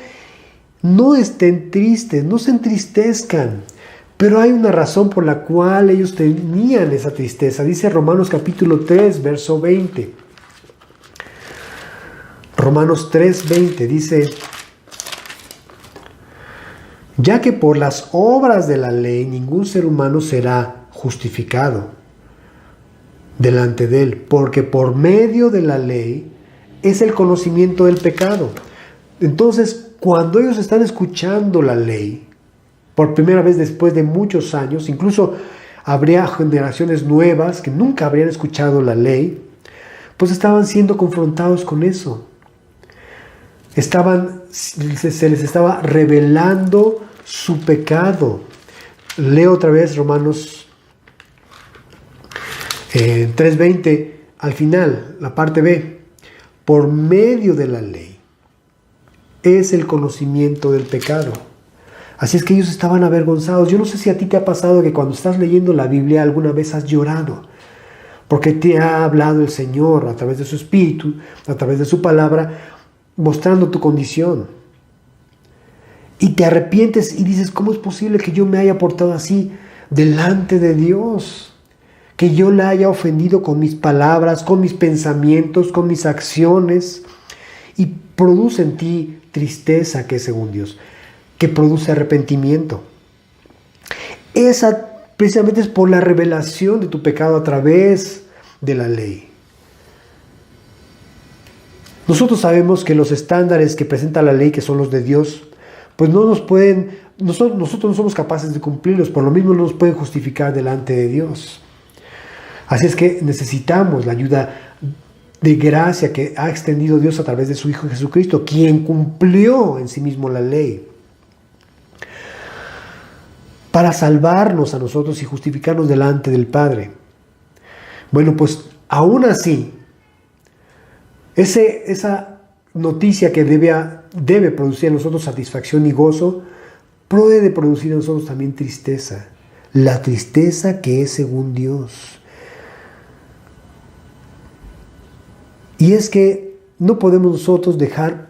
no estén tristes, no se entristezcan. Pero hay una razón por la cual ellos tenían esa tristeza. Dice Romanos capítulo 3, verso 20. Romanos 3:20 dice: ya que por las obras de la ley ningún ser humano será justificado delante de él, porque por medio de la ley es el conocimiento del pecado. Entonces, cuando ellos están escuchando la ley por primera vez después de muchos años, incluso habría generaciones nuevas que nunca habrían escuchado la ley, pues estaban siendo confrontados con eso. Se les estaba revelando su pecado. Leo otra vez Romanos 3:20, al final, la parte B. Por medio de la ley es el conocimiento del pecado. Así es que ellos estaban avergonzados. Yo no sé si a ti te ha pasado que cuando estás leyendo la Biblia alguna vez has llorado, porque te ha hablado el Señor a través de su Espíritu, a través de su palabra, mostrando tu condición. Y te arrepientes y dices: ¿cómo es posible que yo me haya portado así delante de Dios? Que yo la haya ofendido con mis palabras, con mis pensamientos, con mis acciones. Y produce en ti tristeza, que es según Dios, que produce arrepentimiento. Esa precisamente es por la revelación de tu pecado a través de la ley. Nosotros sabemos que los estándares que presenta la ley, que son los de Dios, pues no nos pueden, nosotros no somos capaces de cumplirlos, por lo mismo no nos pueden justificar delante de Dios. Así es que necesitamos la ayuda de gracia que ha extendido Dios a través de su Hijo Jesucristo, quien cumplió en sí mismo la ley, para salvarnos a nosotros y justificarnos delante del Padre. Bueno, pues aún así, esa noticia que debe producir en nosotros satisfacción y gozo, puede producir en nosotros también tristeza. La tristeza que es según Dios. Y es que no podemos nosotros dejar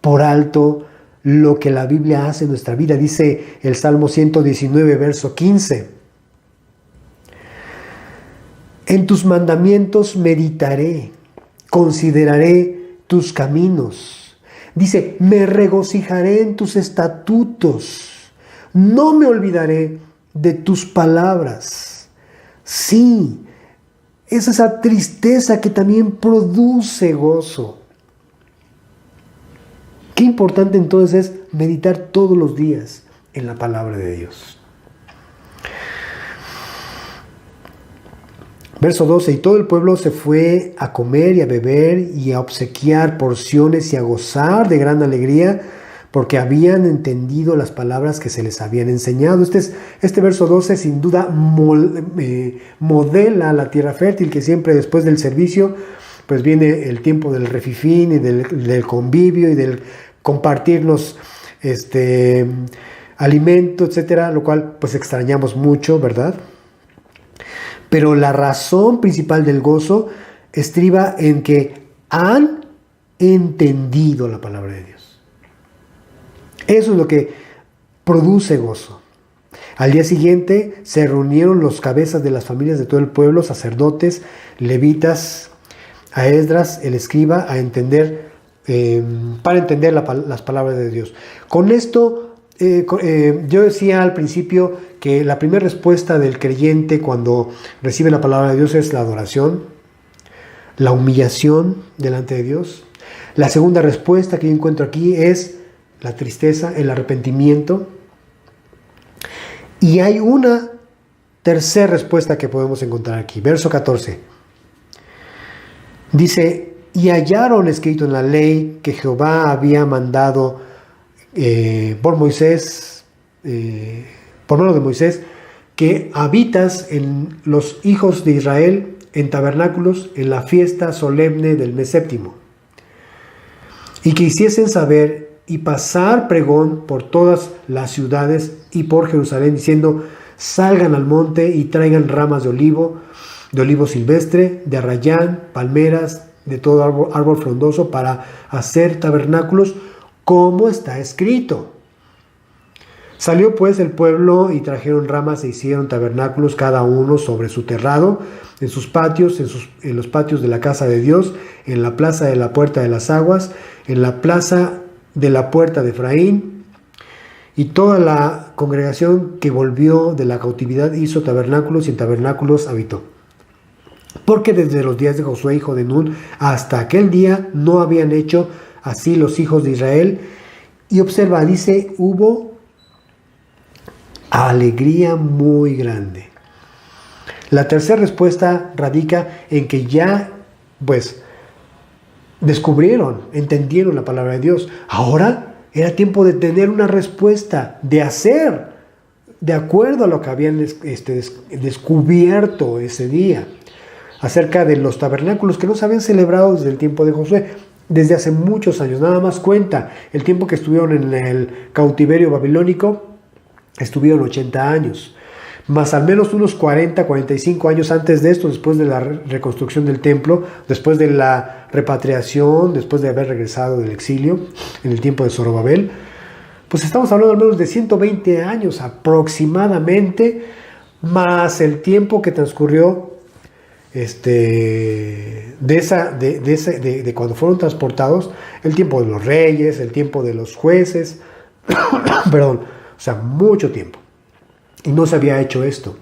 por alto lo que la Biblia hace en nuestra vida. Dice el Salmo 119, verso 15. En tus mandamientos meditaré, consideraré tus caminos. Dice, me regocijaré en tus estatutos, no me olvidaré de tus palabras. Sí, es esa tristeza que también produce gozo. Qué importante entonces es meditar todos los días en la palabra de Dios. Verso 12, y todo el pueblo se fue a comer y a beber y a obsequiar porciones y a gozar de gran alegría, porque habían entendido las palabras que se les habían enseñado. Este verso 12 sin duda modela la tierra fértil, que siempre después del servicio pues viene el tiempo del refifín y del convivio y del compartirnos alimento, etcétera, lo cual pues extrañamos mucho, ¿verdad? Pero la razón principal del gozo estriba en que han entendido la palabra de Dios. Eso es lo que produce gozo. Al día siguiente se reunieron los cabezas de las familias de todo el pueblo, sacerdotes, levitas, a Esdras, el escriba, para entender las palabras de Dios. Con esto, yo decía al principio que la primera respuesta del creyente cuando recibe la palabra de Dios es la adoración, la humillación delante de Dios. La segunda respuesta que yo encuentro aquí es la tristeza, el arrepentimiento. Y hay una tercera respuesta que podemos encontrar aquí. Verso 14. Dice, y hallaron escrito en la ley que Jehová había mandado por Moisés, por mano de Moisés, que habitas en los hijos de Israel en tabernáculos en la fiesta solemne del mes séptimo, y que hiciesen saber y pasar pregón por todas las ciudades y por Jerusalén, diciendo, salgan al monte y traigan ramas de olivo silvestre, de arrayán, palmeras, de todo árbol frondoso, para hacer tabernáculos, como está escrito. Salió pues el pueblo y trajeron ramas e hicieron tabernáculos, cada uno sobre su terrado, en sus patios, en los patios de la casa de Dios, en la plaza de la puerta de las aguas, en la plaza de la puerta de Efraín. Y toda la congregación que volvió de la cautividad hizo tabernáculos y en tabernáculos habitó. Porque desde los días de Josué, hijo de Nun, hasta aquel día no habían hecho así los hijos de Israel. Y observa, dice, hubo alegría muy grande. La tercera respuesta radica en que ya, pues, descubrieron, entendieron la palabra de Dios. Ahora era tiempo de tener una respuesta, de hacer de acuerdo a lo que habían descubierto ese día, acerca de los tabernáculos que no se habían celebrado desde el tiempo de Josué, desde hace muchos años. Nada más cuenta, el tiempo que estuvieron en el cautiverio babilónico, estuvieron 80 años. Más al menos unos 40, 45 años antes de esto, después de la reconstrucción del templo, después de la repatriación, después de haber regresado del exilio, en el tiempo de Zorobabel, pues estamos hablando al menos de 120 años aproximadamente, más el tiempo que transcurrió de cuando fueron transportados, el tiempo de los reyes, el tiempo de los jueces, perdón, o sea, mucho tiempo. Y no se había hecho esto.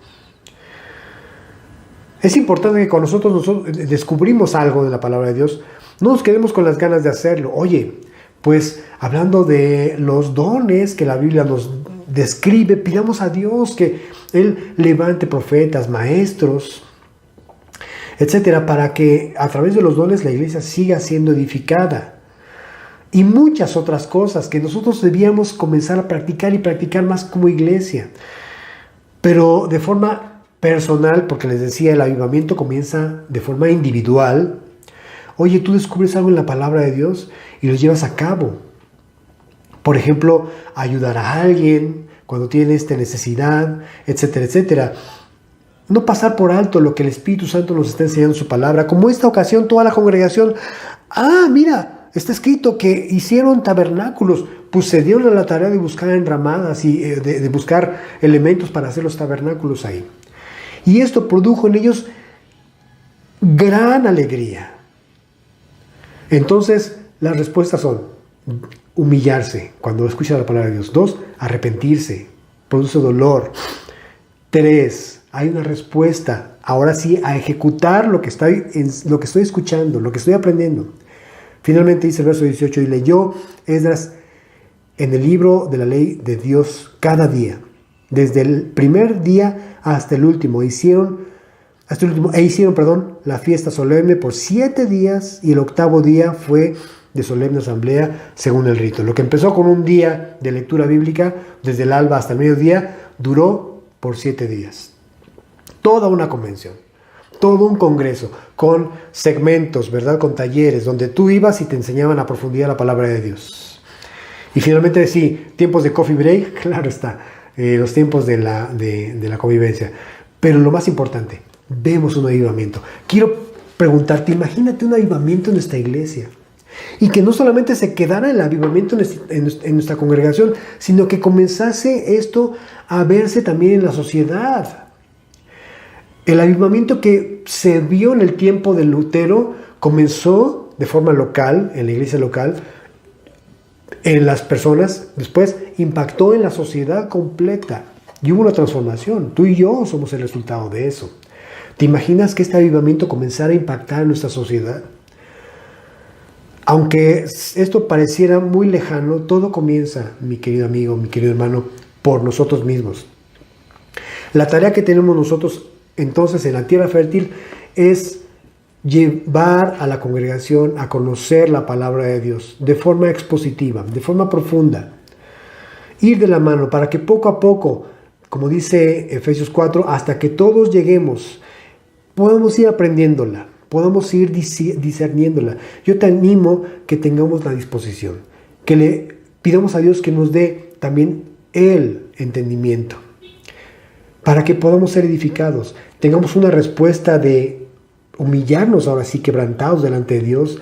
Es importante que cuando nosotros descubrimos algo de la palabra de Dios, no nos quedemos con las ganas de hacerlo. Oye, pues hablando de los dones que la Biblia nos describe, pidamos a Dios que Él levante profetas, maestros, etcétera, para que a través de los dones la iglesia siga siendo edificada. Y muchas otras cosas que nosotros debíamos comenzar a practicar y practicar más como iglesia. Pero de forma personal, porque les decía, el avivamiento comienza de forma individual. Oye, tú descubres algo en la palabra de Dios y lo llevas a cabo. Por ejemplo, ayudar a alguien cuando tiene necesidad, etcétera, etcétera. no pasar por alto lo que el Espíritu Santo nos está enseñando en su palabra. Como esta ocasión, toda la congregación, mira, está escrito que hicieron tabernáculos, pues se dieron a la tarea de buscar enramadas y de buscar elementos para hacer los tabernáculos ahí. Y esto produjo en ellos gran alegría. Entonces, las respuestas son humillarse cuando escucha la palabra de Dios. 2, arrepentirse, produce dolor. 3, hay una respuesta, ahora sí, a ejecutar lo que estoy escuchando, lo que estoy aprendiendo. Finalmente dice el verso 18, y leyó Esdras en el libro de la ley de Dios cada día, desde el primer día hasta el último, hicieron la fiesta solemne por 7 días, y el 8º día fue de solemne asamblea según el rito. Lo que empezó con un día de lectura bíblica, desde el alba hasta el mediodía, duró por 7 días. Toda una convención, todo un congreso, con segmentos, ¿verdad? Con talleres, donde tú ibas y te enseñaban a profundidad la palabra de Dios. Y finalmente, sí, tiempos de coffee break, claro está, los tiempos de la convivencia. Pero lo más importante, vemos un avivamiento. Quiero preguntarte, imagínate un avivamiento en nuestra iglesia. Y que no solamente se quedara el avivamiento en nuestra congregación, sino que comenzase esto a verse también en la sociedad. El avivamiento que se vio en el tiempo de Lutero comenzó de forma local, en la iglesia local, en las personas, después impactó en la sociedad completa y hubo una transformación. Tú y yo somos el resultado de eso. ¿Te imaginas que este avivamiento comenzara a impactar en nuestra sociedad? Aunque esto pareciera muy lejano, todo comienza, mi querido amigo, mi querido hermano, por nosotros mismos. La tarea que tenemos nosotros entonces en la tierra fértil es llevar a la congregación a conocer la palabra de Dios de forma expositiva, de forma profunda. Ir de la mano para que poco a poco, como dice Efesios 4, hasta que todos lleguemos, podamos ir aprendiéndola, podamos ir discerniéndola. Yo te animo que tengamos la disposición, que le pidamos a Dios que nos dé también el entendimiento, para que podamos ser edificados, tengamos una respuesta de humillarnos ahora sí, quebrantados delante de Dios,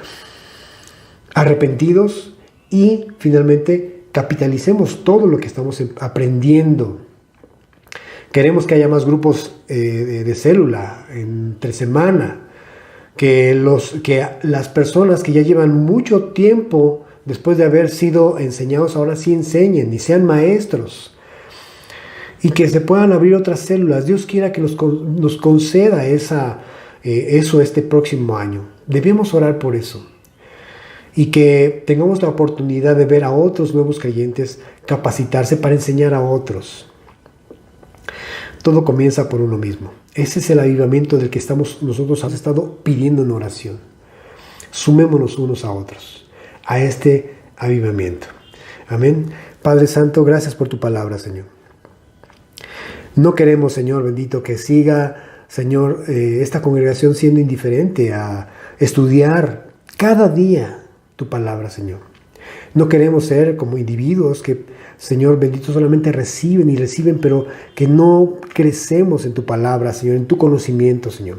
arrepentidos, y finalmente capitalicemos todo lo que estamos aprendiendo. Queremos que haya más grupos de célula entre semana, que las personas que ya llevan mucho tiempo después de haber sido enseñados ahora sí enseñen y sean maestros, y que se puedan abrir otras células. Dios quiera que nos conceda eso este próximo año. Debemos orar por eso, y que tengamos la oportunidad de ver a otros nuevos creyentes capacitarse para enseñar a otros. Todo comienza por uno mismo. Ese es el avivamiento del que nosotros hemos estado pidiendo en oración. Sumémonos unos a otros a este avivamiento. Amén. Padre Santo, gracias por tu palabra, Señor. No queremos, Señor bendito, que siga, Señor, esta congregación siendo indiferente a estudiar cada día tu palabra, Señor. No queremos ser como individuos que, Señor bendito, solamente reciben y reciben, pero que no crecemos en tu palabra, Señor, en tu conocimiento, Señor.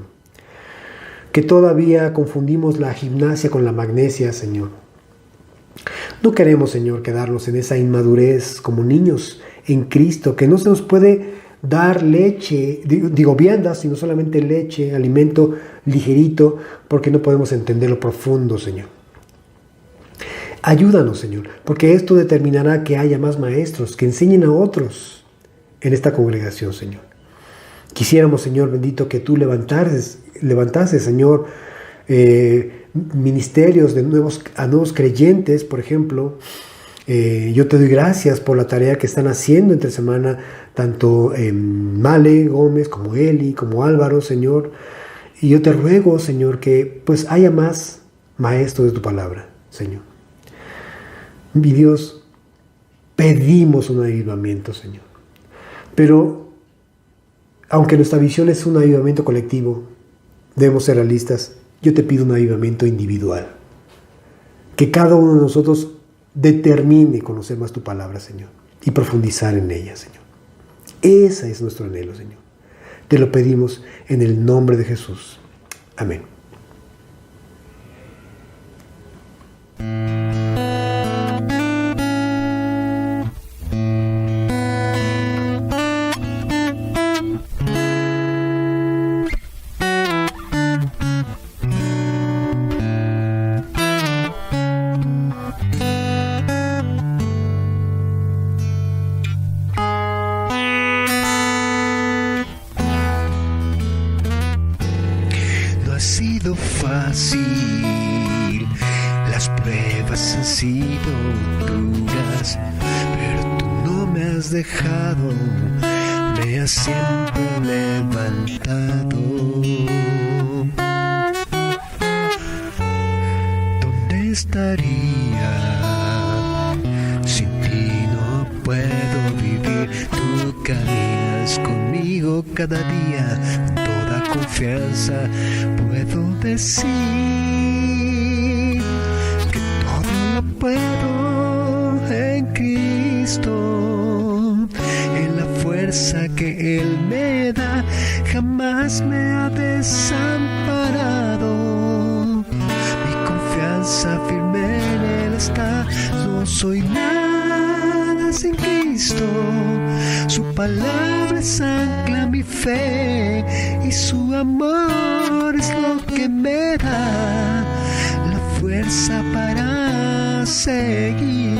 Que todavía confundimos la gimnasia con la magnesia, Señor. No queremos, Señor, quedarnos en esa inmadurez como niños en Cristo, que no se nos puede dar leche, viandas, sino solamente leche, alimento ligerito, porque no podemos entender lo profundo, Señor. Ayúdanos, Señor, porque esto determinará que haya más maestros que enseñen a otros en esta congregación, Señor. Quisiéramos, Señor bendito, que tú levantases, Señor, ministerios a nuevos creyentes, por ejemplo. Yo te doy gracias por la tarea que están haciendo entre semana, tanto Male Gómez como Eli, como Álvaro, Señor. Y yo te ruego, Señor, que pues haya más maestros de tu palabra, Señor. Mi Dios, pedimos un avivamiento, Señor. Pero, aunque nuestra visión es un avivamiento colectivo, debemos ser realistas. Yo te pido un avivamiento individual. Que cada uno de nosotros determine conocer más tu palabra, Señor, y profundizar en ella, Señor. Ese es nuestro anhelo, Señor. Te lo pedimos en el nombre de Jesús. Amén. Fácil, las pruebas han sido duras, pero tú no me has dejado, me has siempre levantado. ¿Dónde estaría? Sin ti no puedo vivir, tú caminas conmigo cada día, con toda confianza puedo decir que todo lo puedo en Cristo, en la fuerza que Él me da, jamás me ha desamparado. Mi confianza firme en Él está, no soy nada sin Cristo. Su palabra es ancla mi fe y su amor es lo que me da la fuerza para seguir.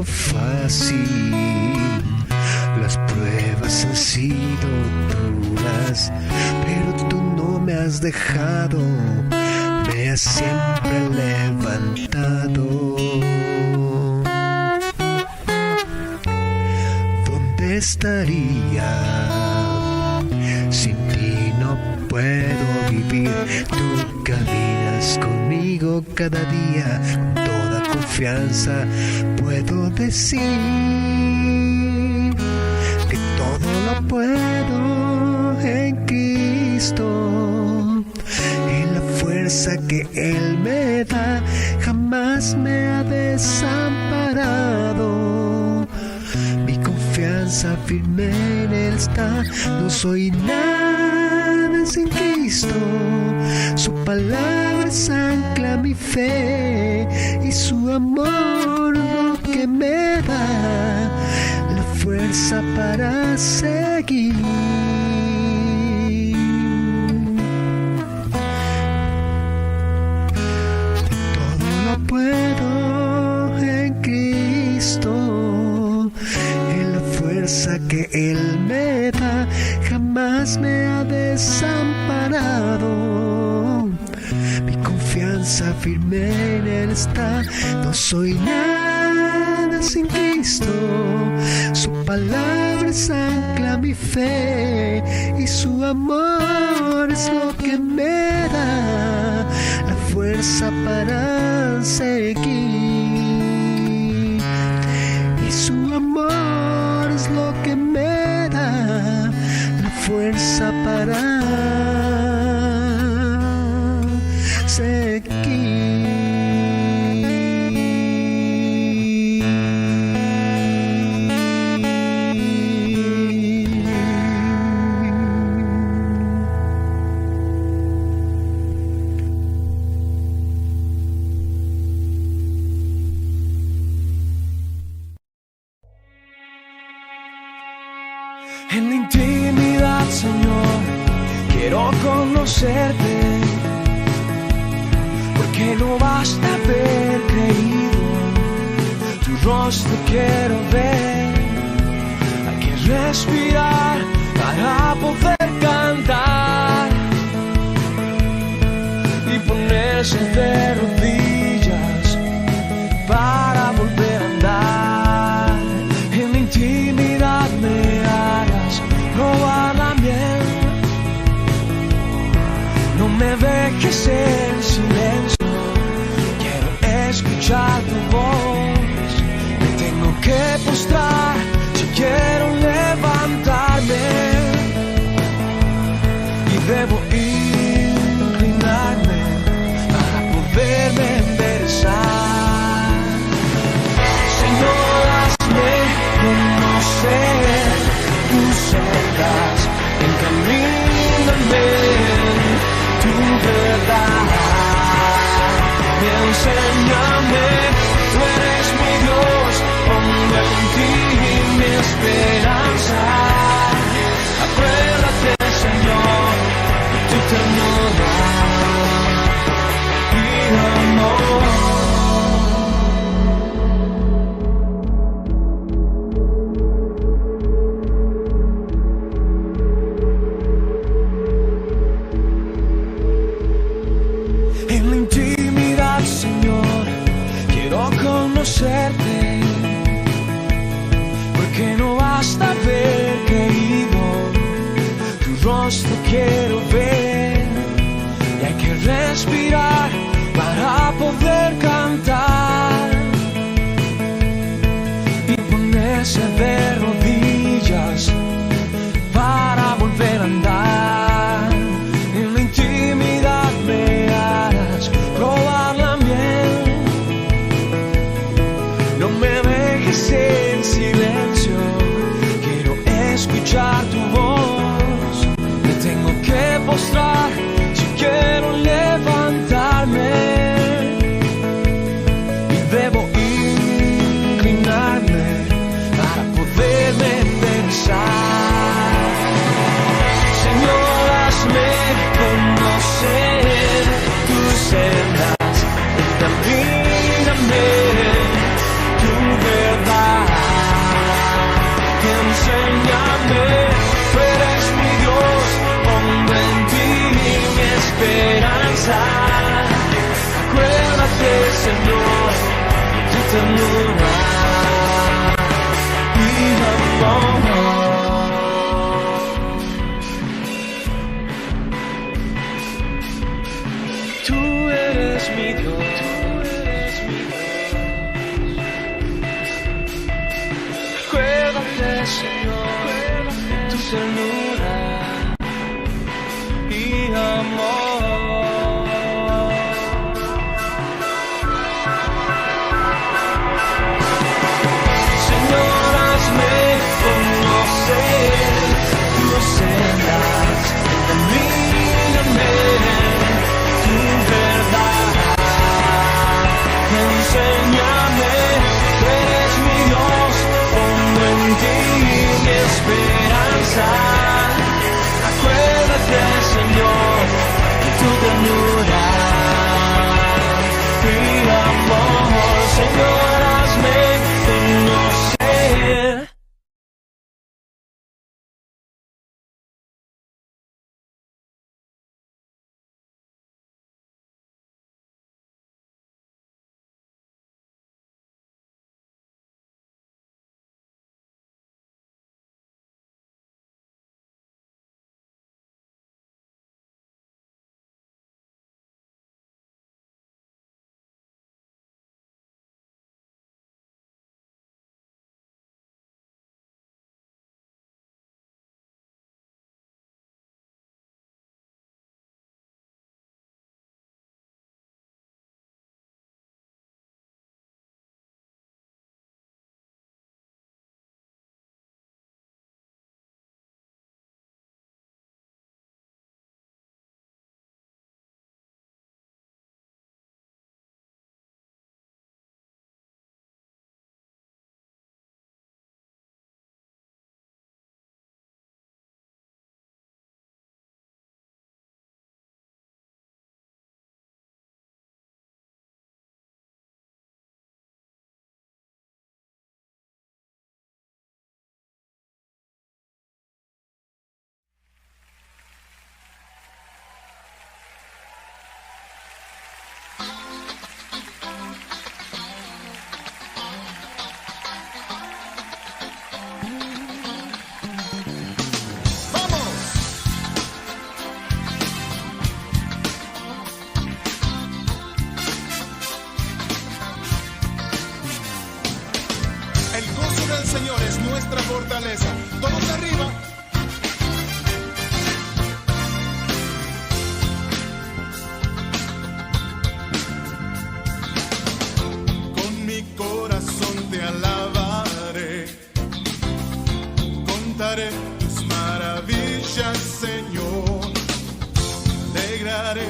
Fácil, las pruebas han sido duras, pero tú no me has dejado, me has siempre levantado. ¿Dónde estaría? Sin ti no puedo vivir, tú caminas conmigo cada día, con toda confianza puedo decir que todo lo puedo en Cristo, en la fuerza que Él me da, jamás me ha desamparado. Mi confianza firme en Él está, no soy nada sin Cristo. Su palabra es ancla mi fe y su amor lo que me da la fuerza para seguir. Todo lo puedo en Cristo, en la fuerza que Él me da, jamás me ha desamparado. Mi confianza firme en Él está, no soy nada sin Cristo. Su palabra es ancla mi fe y su amor es lo que me da la fuerza para seguir. Y su amor es lo que me da la fuerza para seguir. En la intimidad, Señor, quiero conocerte, porque no basta haber creído, tu rostro quiero ver. Hay que respirar para poder cantar y ponerse de rodillas para volver a andar. En la intimidad me harás probar la miel, no me dejes en silencio, conocerte, porque no basta haber querido, tu rostro quiero ver, y hay que respirar para poder cantar y ponerse de rodillas para volver a andar. En la intimidad me harás probar la miel, no me dejes en silencio, quiero escuchar tu voz. Me tengo que postrar si quiero levantarme, y debo inclinarme para poderme enderezar. Señor, hazme conocer tus sendas, encamíname tu verdad, enséñame, tú eres mi Dios, pongo en ti mi esperanza. Acuérdate, Señor, tu ternura y amor. Tú eres mi Dios, acuérdate, Señor, tu ternura y amor. Señor, hazme conocer tus sendas, encamíname tu verdad, enséñame, tú eres mi Dios, pongo en ti mi esperanza. Acuérdate, Señor, de tu ternura y amor. Señor, hazme conocer. Señor es nuestra fortaleza. Todos arriba. Con mi corazón te alabaré. Contaré tus maravillas, Señor. Alegraré